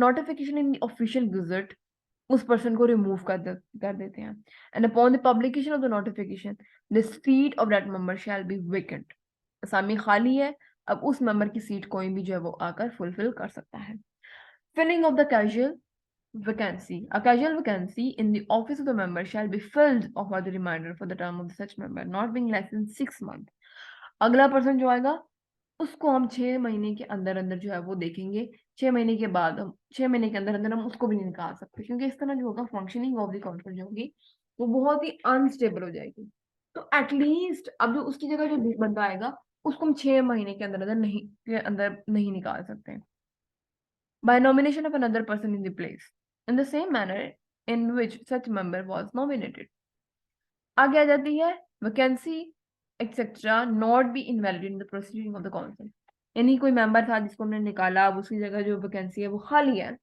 notification in the official gazette उस पर्सन को रिमूव कर देते हैं. And upon the publication of the notification the seat of that member shall be vacant. असामी खाली है, अब उस मेंबर की सीट कोई भी जो है वो आकर फुलफिल कर सकता है. Filling of the casual vacancy. A casual vacancy in the office of the member shall be filled over the remainder for the term of such member not being less than 6 months. अगला person जो आएगा उसको हम 6 महीने के अंदर अंदर जो है वो देखेंगे. 6 महीने के बाद हम 6 महीने के अंदर अंदर हम उसको भी नहीं निकाल सकते, क्योंकि इस तरह जो होगा फंक्शनिंग ऑफ द काउंसिल जो होगी वो बहुत ही अनस्टेबल हो जाएगी. तो एटलीस्ट अब जो उसकी जगह जो बंदा आएगा उसको हम 6 महीने के अंदर अंदर नहीं निकाल सकते. By nomination of another person in the place in the same manner in which such member was nominated. आगे आ जाती है vacancy etcetera not be invalid in the proceeding of the council. यानी कोई मेंबर था जिसको उन्होंने निकाला, अब उसकी जगह जो वैकेंसी है वो खाली है.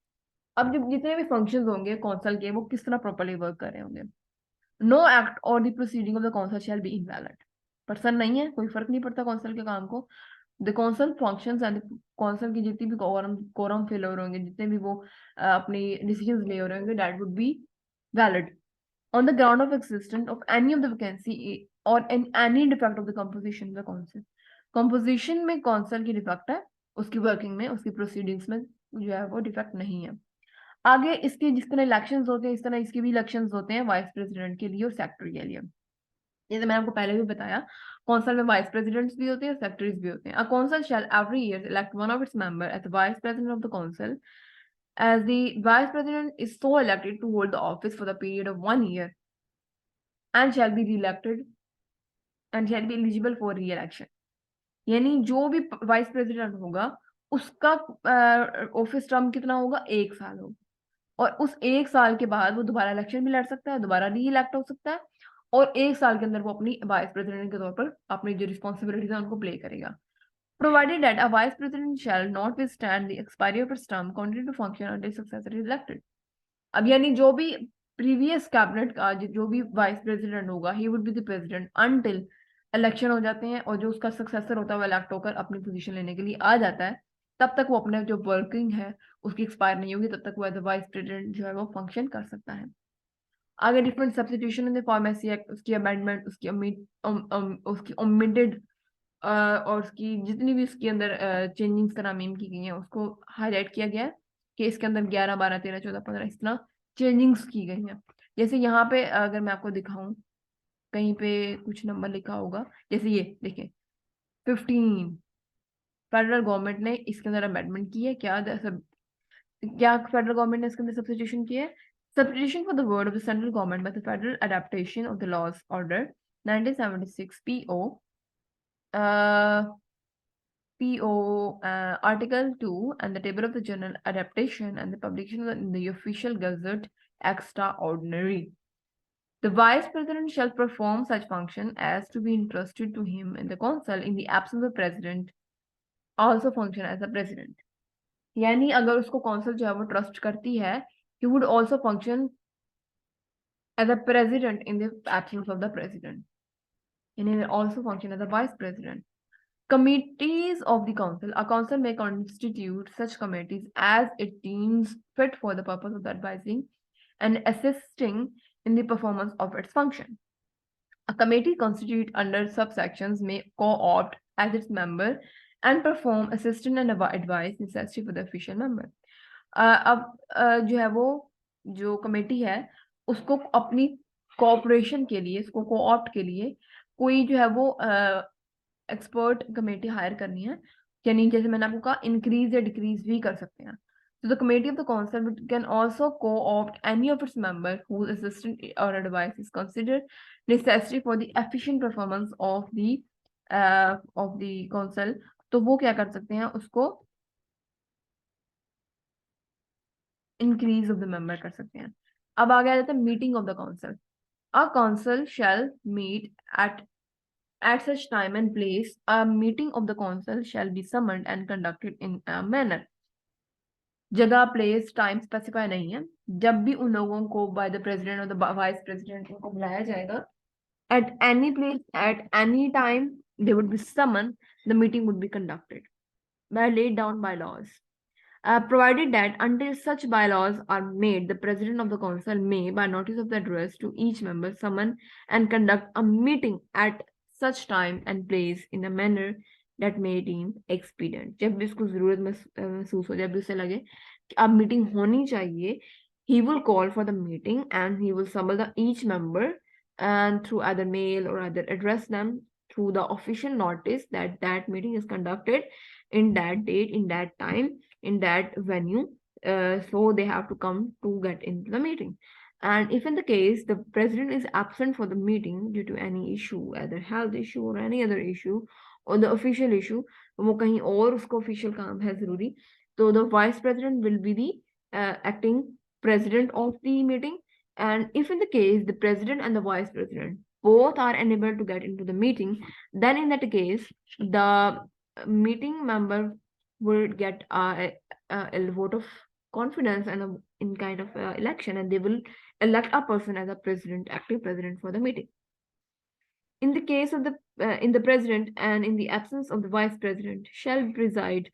अब जब जितने भी फंक्शंस होंगे काउंसिल के वो किस तरह प्रॉपर्ली वर्क कर रहे होंगे. नो एक्ट और the proceeding of the council shall be invalid. Person नहीं है, कोई फर्क नहीं पड़ता काउंसिल के काम को. The council functions and council की जितनी भी कोरम फिल हो रहे होंगे, जितने भी वो अपनी डिसीजंस ले हो रहे होंगे, that would be valid on the ground of existence of any of the vacancy or in any defect of the composition of the council. composition में council की defect है, उसकी working में, उसकी proceedings में जो है वो defect नहीं है. आगे इसके जिस तरह elections होते हैं इस तरह इसके भी elections होते हैं वाइस प्रेसिडेंट के लिए और सेक्रेटरी के लिए. जैसे मैंने आपको पहले भी बताया कौंसल में वाइस प्रेसिडेंट्स भी होते हैं और सेक्रेटरीज भी होते हैं. A council shall every year elect one of its member as the vice president of the council, as the vice president is so elected to hold the office for the period of 1 year and shall be re-elected and shall be eligible for re-election. यानी जो भी vice president होगा उसका office term कितना होगा, 1 साल होगा, और उस 1 साल के बाद वो दोबारा इलेक्शन भी लड़ सकता है, दोबारा री इलेक्ट हो सकता है, और 1 साल के अंदर वो अपनी वाइस प्रेसिडेंट के तौर पर अपनी जो रिस्पॉन्सिबिलिटीज है उनको प्ले करेगा. Provided that a vice president shall not withstand the expiry of its term, continue to function until successor is elected. अब यानी जो भी प्रीवियस कैबिनेट का जो भी वाइस प्रेसिडेंट होगा he would be the president until election हो जाते हैं और जो उसका सक्सेसर होता है वो इलेक्ट होकर अपनी पोजीशन लेने के लिए आ जाता है. तब तक वो अपने जो वर्किंग है उसकी एक्सपायर नहीं होगी, तब तक वो एज अ वाइस प्रेसिडेंट जो है वो फंक्शन कर सकता है. आगे different substitution in the pharmacy act, उसकी अमेंडमेंट, उसकी ओमिटेड और उसकी जितनी भी उसके अंदर चेंजिंग्स तरमीम की गई हैं उसको हाईलाइट किया गया है कि इसके अंदर 11, 12, 13, 14, 15 इस तरह चेंजिंग्स की गई हैं. जैसे यहाँ पे अगर मैं आपको दिखाऊं कहीं पे कुछ नंबर लिखा होगा, जैसे ये देखिए 15 फेडरल गवर्नमेंट ने इसके अंदर अमेंडमेंट की है. क्या फेडरल गवर्नमेंट ने इसके अंदर सब्स्टिट्यूशन की है? Substitution for the word of the central government by the federal adaptation of the laws order 1976 PO Article 2 and the table of the journal adaptation and the publication in the official gazette extraordinary. The vice president shall perform such function as to be entrusted to him in the council in the absence of president, also function as a president. यानी अगर उसको council जो है वो trust करती है He would also function as a president in the absence of the president, and he will also function as a vice president. Committees of the council. A council may constitute such committees as it deems fit for the purpose of advising and assisting in the performance of its function. A committee constituted under subsections may co-opt as its member and perform assistance and advice necessary for the official member. अब जो है वो जो committee है उसको अपनी cooperation के लिए, इसको कोऑप्ट के लिए कोई जो है वो एक्सपर्ट कमेटी हायर करनी है, यानी जैसे मैंने आपको कहा इंक्रीज या डिक्रीज भी कर सकते हैं. So the committee of the council can also co-opt any of its members whose assistance or advice is considered necessary for the efficient performance of the council. तो वो क्या कर सकते हैं, उसको इंक्रीज ऑफ द मेंबर कर सकते हैं. अब आगे आ जाता है meeting of the council. A council shall meet at such time and place. A meeting of the council shall be summoned and conducted in a manner. जगह, प्लेस, टाइम स्पेसिफाई नहीं है. जब भी उन लोगों को बाय द प्रेसिडेंट और the vice president उनको बुलाया जाएगा, at any place, at any time, they would be summoned. The meeting would be conducted by laid down bylaws. Provided that until such bylaws are made, the president of the council may, by notice of the address to each member, summon and conduct a meeting at such time and place in a manner that may deem expedient. जब भी इसको जरूरत महसूस हो, जब भी उसे लगे कि अब मीटिंग होनी चाहिए, he will call for the meeting and he will summon each member and through either mail or either address them through the official notice that that meeting is conducted in that date, in that time, in that venue. So they have to come to get into the meeting. And if in the case the president is absent for the meeting due to any issue, either health issue or any other issue, or the official issue, वो कहीं और उसको official काम है जरूरी, तो the vice president will be the acting president of the meeting. And if in the case the president and the vice president both are unable to get into the meeting, then in that case the meeting member will get a vote of confidence and in kind of election, and they will elect a person as a president, active president for the meeting. In the case of the president and in the absence of the vice president shall preside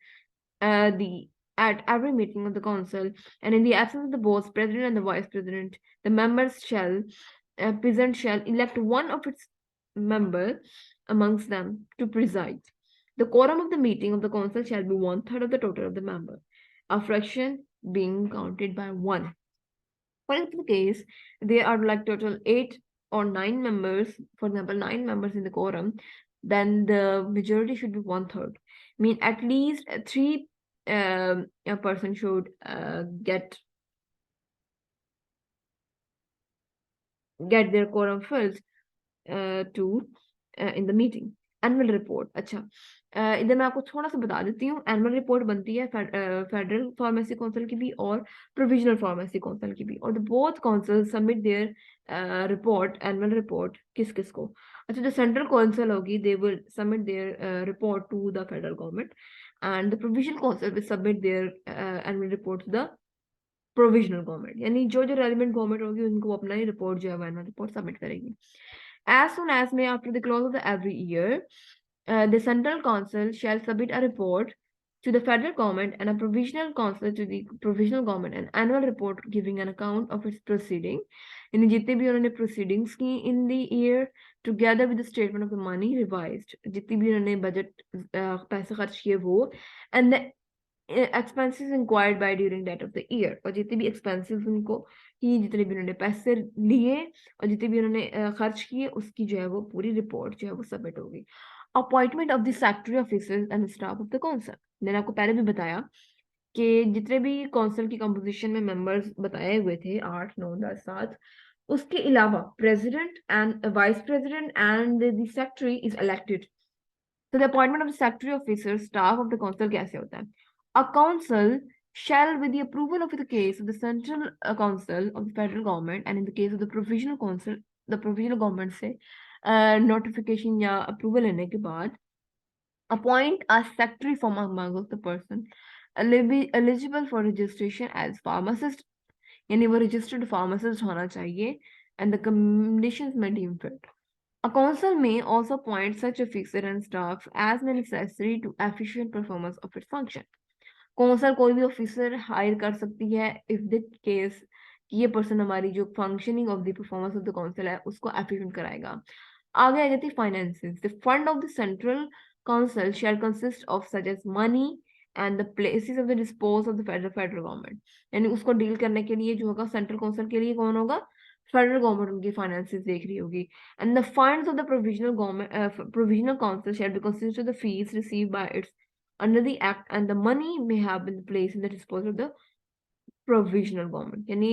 at every meeting of the council, and in the absence of the both president and the vice president, the members shall elect one of its members amongst them to preside. The quorum of the meeting of the council shall be 1/3 of the total of the member, a fraction being counted by 1. For in the case there are like total 8 or 9 members, for example 9 members in the quorum, then the majority should be 1/3. Mean at least 3 a person should get their quorum filled in the meeting. Annual report. अच्छा, इधर मैं आपको थोड़ा सा बता देती हूँ. Annual report बनती है फेडरल फार्मेसी काउंसिल की भी और प्रोविजनल फार्मेसी काउंसिल की भी, और the both council submit their report, annual report किस किस को. अच्छा, जो सेंट्रल काउंसिल होगी they will submit their report to the federal government, and the provisional council will submit their annual report to the provisional government. यानी जो relevant government होगी उनको अपना ही रिपोर्ट जो है एनुअल रिपोर्ट सबमिट करेगी. As soon as may after the close of the every year, the central council shall submit a report to the federal government and a provisional council to the provisional government, an annual report giving an account of its proceeding. In जितने भी उन्होंने proceedings की in the year, together with the statement of the money revised, जितनी भी उन्होंने budget पैसे खर्च किए वो, and the expenses inquired by during that of the year, और जितने भी expenses उनको कि जितने भी उन्होंने पैसे लिए और जितने भी उन्होंने खर्च किए उसकी जो है वो पूरी रिपोर्ट जो है वो सबमिट होगी. Appointment of the secretary officers and staff of the council. मैंने आपको पहले भी बताया कि जितने भी काउंसिल की कंपोजिशन में मेंबर्स बताए हुए थे 8, 9, 10, 7, उसके अलावा president and vice president and the secretary is elected. तो the appointment of the secretary officer staff of the council कैसे होता है. A council shall, with the approval of the case of the central council of the federal government, and in the case of the provisional council, the provisional government से notification या approval लेने के बाद, appoint a secretary from among the person eligible for registration as pharmacist. यानी वो registered pharmacist होना चाहिए and the conditions may deem fit. A council may also appoint such a fixer and staff as necessary to efficient performance of its function. Council कोई भी officer higher कर सकती है if the case कि ये person हमारी जो functioning of the performance of the council है उसको एफिशिएंट कराएगा। आगे आ जाती है finances. The fund of the central council shall consist of such as money and the places of the dispose of the federal government. यानी उसको deal करने के लिए जो होगा सेंट्रल काउंसिल के लिए कौन होगा? फेडरल गवर्नमेंट उनकी फाइनेंसेस देख रही होगी। And the funds of the provisional government provisional council shall be consist of the fees received by it's under the act and the money may have been placed in the disposal of the provisional government। यानी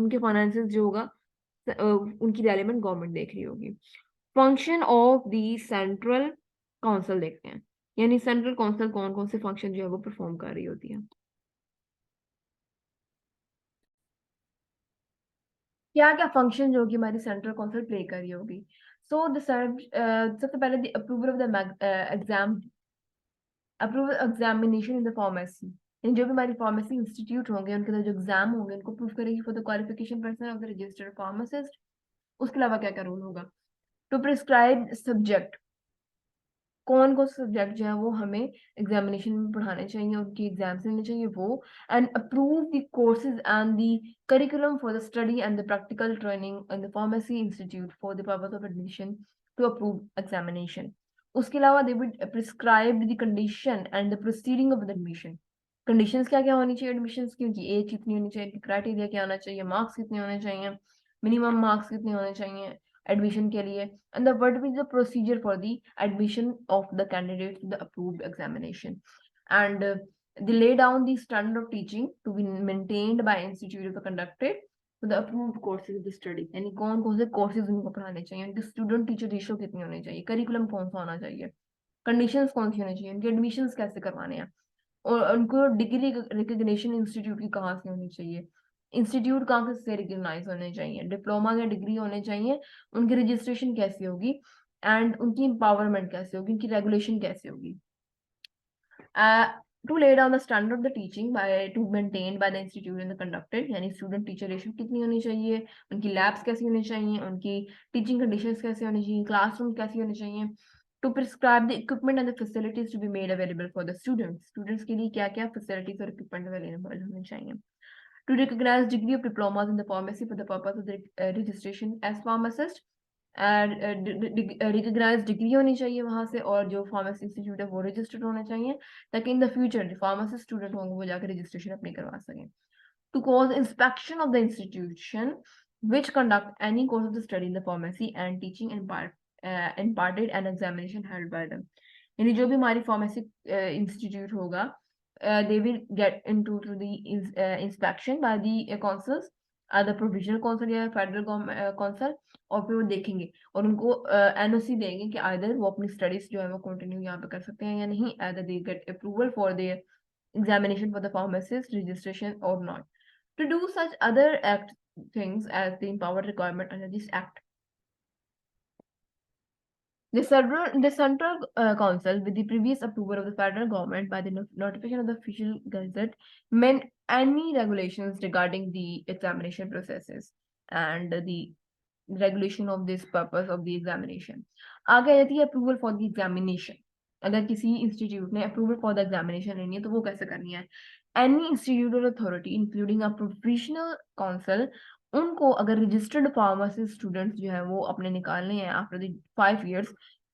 उनके finances जो होगा उनकी relevant government देख रही होगी। Function of the central council देखते हैं, यानी सेंट्रल काउंसिल कौन कौन से फंक्शन जो है वो परफॉर्म कर रही होती है। क्या क्या फंक्शन जो होगी हमारी सेंट्रल काउंसिल प्ले कर रही होगी? सो सबसे पहले the approval of the approval examination in the pharmacy. यानी जो भी हमारी फार्मेसी इंस्टीट्यूट होंगे उनके अंदर जो एग्जाम होंगे उनको प्रूव करेगी for the qualification person of the registered pharmacist. उसके अलावा क्या क्या रूल होगा? टू प्रिस्क्राइब सब्जेक्ट, कौन कौन से सब्जेक्ट जो है वो हमें एग्जामिनेशन में पढ़ाने चाहिए, उनकी एग्जाम्स लेने चाहिए वो। And approve the courses and the curriculum for the study and the practical training in the pharmacy institute for the purpose of admission to approve examination. उसके अलावा they will prescribe the condition and the proceeding of the admission. Conditions क्या क्या होनी चाहिए admissions की, उनकी as कितनी होनी चाहिए, क्राइटेरिया क्या होना चाहिए, मार्क्स कितने होने चाहिए, मिनिमम मार्क्स कितने होने चाहिए admission के लिए, and the what is the procedure for the admission of the candidates to the approved examination, and they lay down the standard of teaching to be maintained by institute of conducted for the approved courses of the study। यानी कौन कौन से courses उनको पढ़ाने चाहिए, उनकी student teacher ratio कितनी होनी चाहिए, करिकुलम कौन सा होना चाहिए, कंडीशंस कौन सी होनी चाहिए, उनके एडमिशंस कैसे करवाने हैं, और उनको डिग्री रिकग्निशन इंस्टीट्यूट की कहाँ से होनी चाहिए, इंस्टीट्यूट कहाँ से रिकग्नाइज होने चाहिए, डिप्लोमा या डिग्री होने चाहिए, उनकी रजिस्ट्रेशन कैसी होगी, एंड उनकी एम्पावरमेंट कैसे होगी, उनकी रेगुलेशन कैसे होगी। To lay down the standard of the teaching by to maintain by the institute in the conducted, यानी स्टूडेंट टीचर रेशियो कितनी होनी चाहिए, उनकी लैब्स कैसी होनी चाहिए, उनकी टीचिंग कंडीशंस कैसे होनी चाहिए, क्लासरूम कैसी होनी चाहिए। To prescribe the equipment and the facilities to be made available for the students के लिए क्या क्या फैसिलिटीज और इक्विपमेंट अवेलेबल होने चाहिए। To recognize degree of diplomas in the pharmacy for the purpose of the registration as pharmacist, and recognize degree होनी चाहिए वहां से, और जो फार्मेसी इंस्टीट्यूट है वो रजिस्टर्ड होना चाहिए ताकि इन द फ्यूचर जो फार्मासिस्ट स्टूडेंट होंगे वो जाकर रजिस्ट्रेशन अपनी करवा सकें। To cause inspection of the institution which conduct any course of the study in the pharmacy and teaching imparted and examination held by them। यानी जो भी हमारी फार्मेसी इंस्टीट्यूट होगा they will get into to the inspection by the consuls, the provisional consul या federal consul, और फिर वो देखेंगे और उनको एनओसी देंगे कि आइदर वो अपनी स्टडीज जो है वो कंटिन्यू यहाँ पे कर सकते हैं या नहीं, either they get approval for the examination for the pharmacist registration or not। To do such other act things as the empowered requirement under this act, the central council, with the previous approval of the federal government by the notification of the official gazette, meant any regulations regarding the examination processes and the regulation of this purpose of the examination। आगे आ जाती है approval for the examination. अगर किसी institute ने approval for the examination लेनी है तो वो कैसे करनी है? एनी इंस्टीट्यूट और authority including a professional council, उनको अगर रजिस्टर्ड फार्मेसी स्टूडेंट्स जो है वो अपने निकालने हैं आफ्टर द 5 years,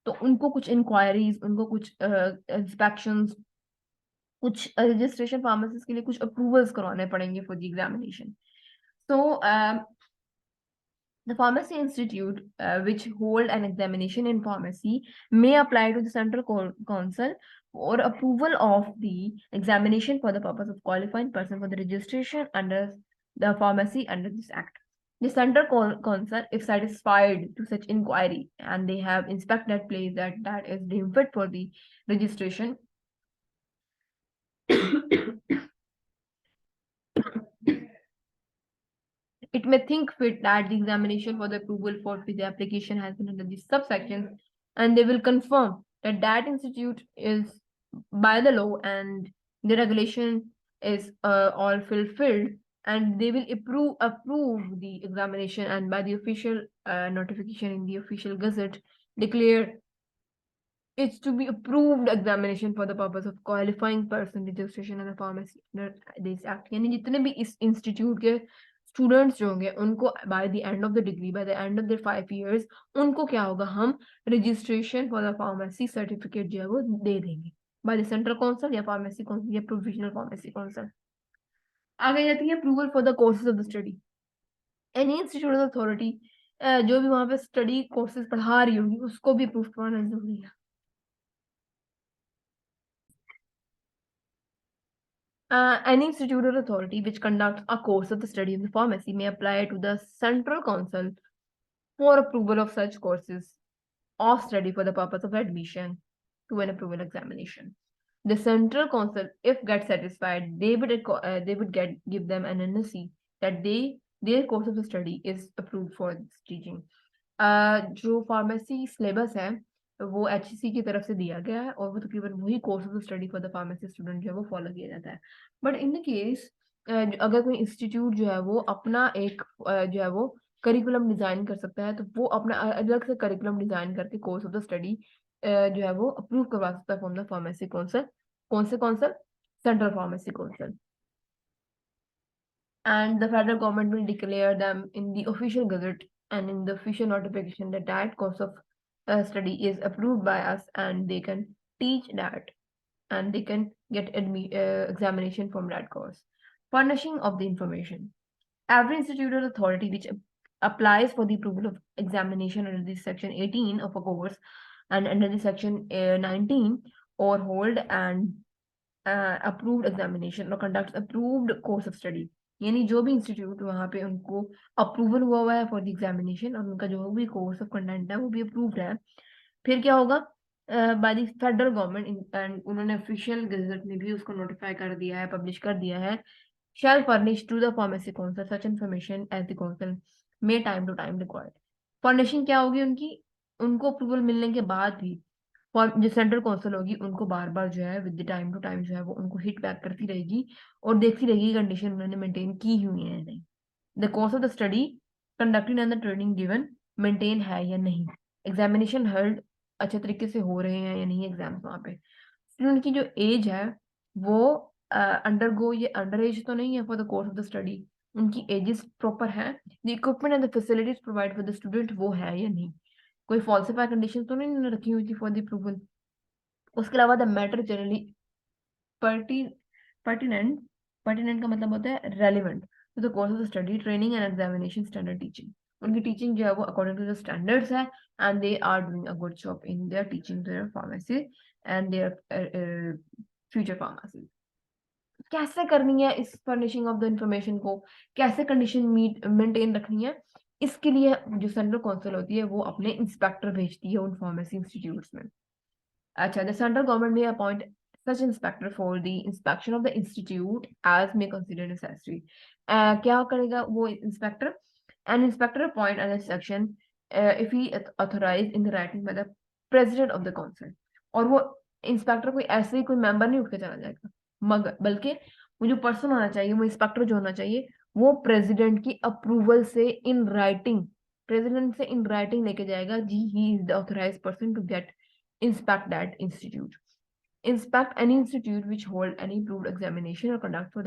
तो उनको कुछ इंक्वायरीज, उनको कुछ इंस्पेक्शंस, कुछ रजिस्ट्रेशन फार्मेसिस्ट के लिए कुछ अप्रूवल्स करवाने पड़ेंगे for the examination. So the pharmacy institute which hold an examination in pharmacy may apply to the central council for approval of the examination for the purpose of qualifying person for the registration under the pharmacy under this act। The central council, if satisfied to such inquiry and they have inspected that place that is deemed fit for the registration, it may think fit that the examination for the approval for the application has been under these subsections, and they will confirm that that institute is by the law and the regulation is all fulfilled and they will approve the examination, and by the official notification in the official gazette declare it's to be approved examination for the purpose of qualifying person registration in the pharmacy under this act. यानी जितने भी इस institute के students जो होंगे उनको by the end of the degree, by the end of the 5 years, उनको क्या होगा, हम registration for the pharmacy certificate जो है वो दे देंगे बाय द सेंट्रल काउंसिल या फार्मेसी काउंसिल या प्रोविजनल फार्मेसी काउंसिल। आगे जाती है approval for the courses of the study. Any institute authority जो भी वहां पे स्टडी कोर्सेज पढ़ा रही होगी उसको भी अप्रूव करवाना जरूरी है। Any institute or authority which conducts a course of the study of the pharmacy may apply to the Central Council for approval of such courses of study for the purpose of admission to an approval examination. The Central Council, if get satisfied, they would give them an NSC that their course of the study is approved for teaching. जो pharmacy syllabus है वो HEC की तरफ से दिया गया है और वो तकरीबन वही course of study for the pharmacy student जो है वो फॉलो किया जाता है। बट इन द केस अगर कोई इंस्टीट्यूट जो है वो अपना एक जो है वो करिकुलम डिजाइन कर सकता है तो वो अपना अलग से करिकुलम डिजाइन करके कोर्स ऑफ द स्टडी जो है वो अप्रूव करवा सकता है फ्रॉम द फार्मेसी काउंसिल। कौन से council? Central pharmacy council. And the federal government will declare them in the official gazette and in the official notification that that course of study is approved by us and they can teach that and they can get examination from that course. Furnishing of the information. Every institute or authority which applies for the approval of examination under the section 18 of a course and under the section 19 or hold and approved examination or conducts approved course of study, यानी जो भी institute वहां पे उनको approval हुआ है for the examination और उनका जो भी कोर्स ऑफ कंटेंट है वो भी अप्रूव्ड है, फिर क्या होगा, bye the federal government and उन्होंने ऑफिशियल गजट में भी उसको नोटिफाई कर दिया है, पब्लिश कर दिया है, shall furnish to the pharmacy council such information as the council may time to time required. Furnishing क्या होगी उनकी, उनको अप्रूवल मिलने के बाद भी जो सेंट्रल काउंसिल होगी उनको बार बार जो है with the time to time जो है वो उनको हिट बैक करती रहेगी और देखती रहेगी कंडीशन उन्होंने मेंटेन की हुई है या नहीं, the course of the study conducted and the training given maintain है या नहीं, एग्जामिनेशन हर्ड अच्छे तरीके से हो रहे हैं या नहीं एग्जाम्स वहां पे, स्टूडेंट की जो एज है वो अंडरगो ये अंडर एज तो नहीं है for the course of the study, उनकी एजेस प्रॉपर है, the equipment and the facilities provide for the student वो है या नहीं, कोई फॉल्सिफाई कंडीशन तो नहीं रखी हुई थी फॉर द अप्रूवल। उसके अलावा the matter generally pertinent, pertinent का मतलब होता है relevant to the course of the study training and examination standard teaching, उनकी टीचिंग जो है वो अकॉर्डिंग टू द स्टैंडर्ड्स है and they are doing a good job in their teaching their pharmacy and their future pharmacy. कैसे करनी है इस furnishing of the information को, कैसे कंडीशन मेंटेन रखनी है, इसके लिए जो सेंट्रल काउंसिल होती है वो अपने इंस्पेक्टर भेजती है उन फार्मेसी इंस्टीट्यूट्स में। अच्छा, द सेंट्रल गवर्नमेंट में appoint such inspector for the inspection of the institute as may consider necessary. क्या करेगा वो inspector? An inspector appoint under section if he authorized in the writing by the president of the council. और वो inspector कोई ऐसे ही कोई member नहीं उठ के चला जाएगा, मगर बल्कि वो जो पर्सन होना चाहिए, वो इंस्पेक्टर जो होना चाहिए वो प्रेसिडेंट की अप्रूवल से इन राइटिंग, प्रेसिडेंट से इन राइटिंग लेके जाएगा जी he is the authorised person to get inspect that institute. Inspect any institute which hold any approved examination or conduct for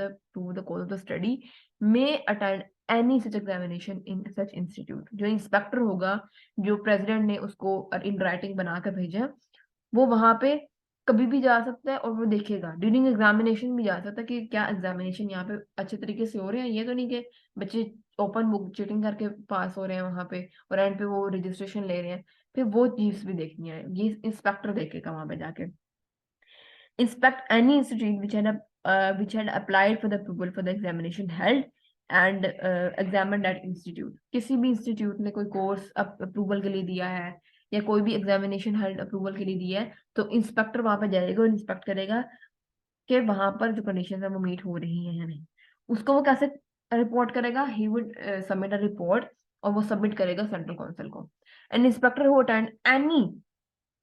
the course of the study may attend any such examination in such institute. जो inspector होगा, जो president ने उसको in writing बनाकर भेजा, वो वहां पे कभी भी जा सकता है और वो देखेगा, ड्यूरिंग एग्जामिनेशन भी जा सकता है कि क्या एग्जामिनेशन यहाँ पे अच्छे तरीके से हो रहे हैं, ये तो नहीं कि बच्चे ओपन बुक चीटिंग करके पास हो रहे हैं वहां पे और एंड पे वो रजिस्ट्रेशन ले रहे हैं, फिर वो चीज भी देखनी है, ये इंस्पेक्टर देखेगा वहां पे जाके। Inspect any institute which had applied for the approval for the examination held and examine that institute. किसी भी इंस्टीट्यूट ने कोई कोर्स अप्रूवल के लिए दिया है या कोई भी एग्जामिनेशन हेल्ड अप्रूवल के लिए दिया है तो इंस्पेक्टर वहां पे जाएगा और इंस्पेक्ट करेगा कि वहां पर जो कंडीशन है वो मीट हो रही है या नहीं। उसको वो कैसे रिपोर्ट करेगा? He would submit a report और वो सबमिट करेगा सेंट्रल काउंसिल को। An inspector who attend any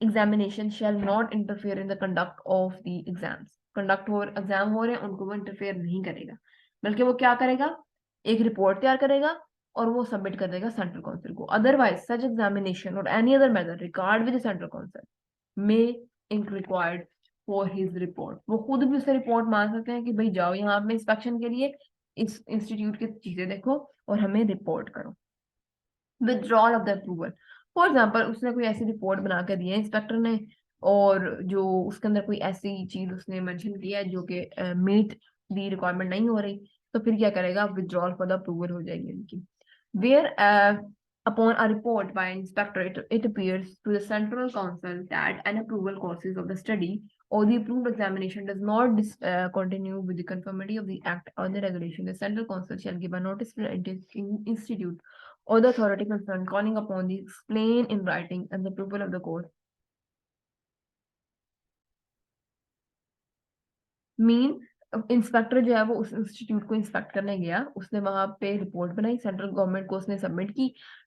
examination shall not interfere in the conduct of the exams. Conduct हो एग्जाम हो रहे हैं उनको वो इंटरफेयर नहीं करेगा, बल्कि वो क्या करेगा, एक रिपोर्ट तैयार करेगा और वो सबमिट कर देगा सेंट्रल काउंसिल को। अदरवाइज सच एग्जामिनेशन और any other method regard with central council may ink required for his report. वो खुद भी उसे रिपोर्ट मांग सकते हैं कि भाई जाओ यहाँ पे इंस्पेक्शन के लिए, इस इंस्टीट्यूट की चीजें देखो और हमें रिपोर्ट करो। Withdrawal of the approval, for example उसने कोई ऐसी रिपोर्ट बना कर दी है इंस्पेक्टर ने, और जो उसके अंदर कोई ऐसी चीज उसने मेंशन किया है जो कि मीट दी रिक्वायरमेंट नहीं हो रही, तो फिर क्या करेगा, विथड्रॉल फॉर द अप्रूवल हो जाएगी उनकी। Where upon a report by an inspector, it appears to the central council that an approval courses of the study or the approved examination does not continue with the conformity of the act or the regulation, the central council shall give a notice to the institute or the authority concerned, calling upon the explain in writing and the approval of the course. Mean inspector जो है वो उस institute को inspect करने गया, उसने वहां पे रिपोर्ट बनाई, सेंट्रल गवर्नमेंट को उसने सबमिट की,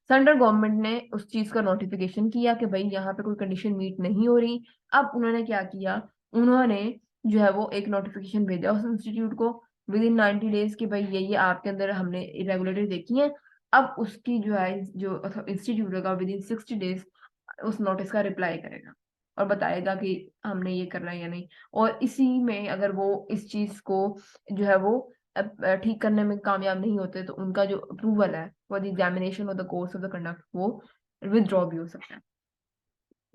सेंट्रल गवर्नमेंट ने उस चीज का नोटिफिकेशन किया कि भाई यहाँ पे कोई कंडीशन मीट नहीं हो रही। अब उन्होंने क्या किया, उन्होंने जो है वो एक नोटिफिकेशन भेजा उस इंस्टीट्यूट को विद इन 90 डेज कि भाई ये आपके अंदर हमने इरेगुलरिटी देखी है। अब उसकी जो है जो इंस्टीट्यूट होगा विद इन 60 डेज उस नोटिस का रिप्लाई करेगा और बताएगा कि हमने ये करना है या नहीं। और इसी में अगर वो इस चीज को जो है वो ठीक करने में कामयाब नहीं होते तो उनका जो अप्रूवल है फॉर द एग्जामिनेशन और the course of the conduct वो विदड्रॉ भी हो सकता है।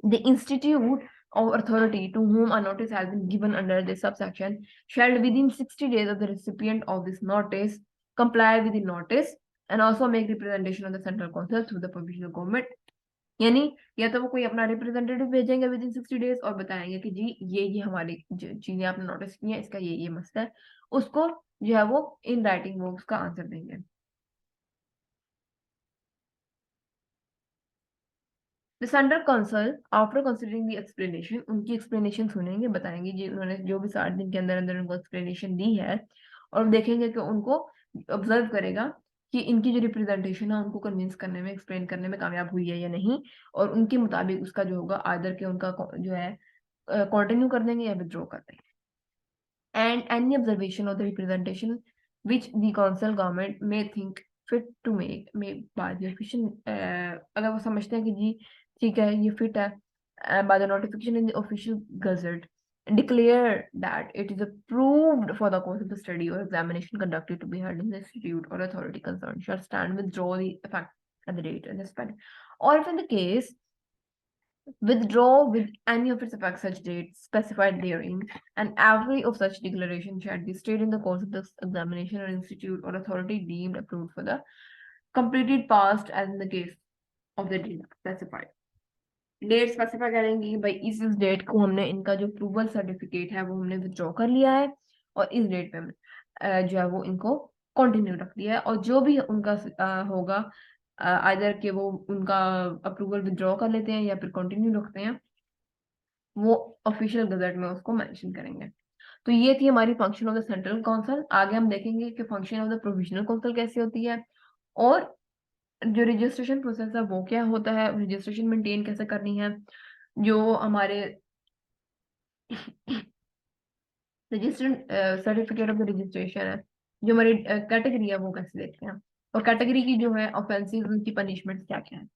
The institute or authority to whom a notice has been given under this subsection shall within 60 days of the recipient of this notice comply with the notice and also make representation of the central council through the provisional government। यानी या तो वो कोई अपना representative भेजेंगे with in 60 days और बताएंगे कि जी ये हमारी चीजें आपने नोटिस की है, इसका ये मसला है, उसको जो है वो इन राइटिंग वो उसका आंसर देंगे। The central council after considering the explanation, उनकी एक्सप्लेनेशन सुनेंगे, बताएंगे जी उन्होंने जो भी 60 दिन के अंदर अंदर उनको एक्सप्लेनेशन दी है, और देखेंगे कि उनको ऑब्जर्व करेगा कि इनकी जो रिप्रेजेंटेशन है उनको कन्विंस करने में एक्सप्लेन करने में कामयाब हुई है या नहीं, और उनके मुताबिक उसका जो होगा आदर के उनका जो है कंटिन्यू कर देंगे या विड्रॉ कर देंगे। And any observation of the representation which the council government may think fit to make may by the official अगर वो समझते हैं कि जी ठीक है ये फिट है, by the notification in the official gazette declare that it is approved for the course of the study or examination conducted to be held in the institute or authority concerned shall stand withdraw the effect at the date and the spend, or if in the case withdraw with any of its effects such dates specified therein, and every of such declaration shall be stated in the course of the examination or institute or authority deemed approved for the completed past as in the case of the date specified। Date specify करेंगे कि भाई इस date को हमने इनका जो approval certificate है वो हमने विथड्रॉ कर लिया है और इस डेट पे हमने जो है वो इनको कंटिन्यू रख दिया है, और जो भी उनका होगा आइदर कि वो उनका अप्रूवल विथड्रॉ कर लेते हैं या फिर कंटिन्यू रखते हैं, वो ऑफिशियल गजट में उसको मेंशन करेंगे। तो ये थी हमारी function of the central council. आगे हम देखेंगे कि function of the provisional council कैसे होती है, और जो रजिस्ट्रेशन प्रोसेस है वो क्या होता है, रजिस्ट्रेशन मेंटेन कैसे करनी है, जो हमारे registration certificate of the registration है, जो हमारी कैटेगरी है वो कैसे देखते हैं, और कैटेगरी की जो है ऑफेंसिव उनकी पनिशमेंट क्या क्या है।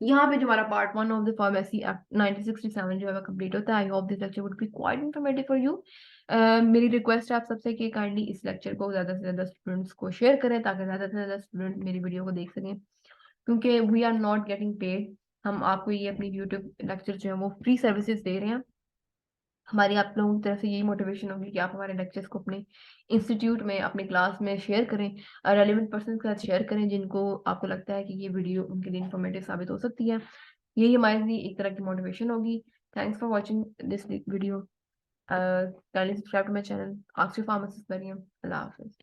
यहाँ पे जो हमारा part 1 of the pharmacy act 1967 जो है कंप्लीट होता है। I hope this lecture would be quite informative for you. मेरी रिक्वेस्ट है आप सबसे कि काइंडली इस लेक्चर को ज्यादा से ज्यादा स्टूडेंट्स को शेयर करें ताकि ज्यादा से ज्यादा स्टूडेंट मेरी वीडियो को देख सकें, क्योंकि we are not getting paid. हम आपको ये अपनी यूट्यूब लेक्चर जो है वो फ्री सर्विसेज दे रहे हैं। हमारी आप लोगों की तरफ से यही मोटिवेशन होगी कि आप हमारे लेक्चर्स को अपने इंस्टीट्यूट में अपने क्लास में शेयर करें और रेलिवेंट पर्सन के साथ शेयर करें जिनको आपको लगता है कि ये वीडियो उनके लिए इंफॉर्मेटिव साबित हो सकती है। यही हमारे लिए एक तरह की मोटिवेशन होगी। Thanks for watching this video. Kindly subscribe to my channel ask your pharmacist Mariam. अल्लाह हाफिज।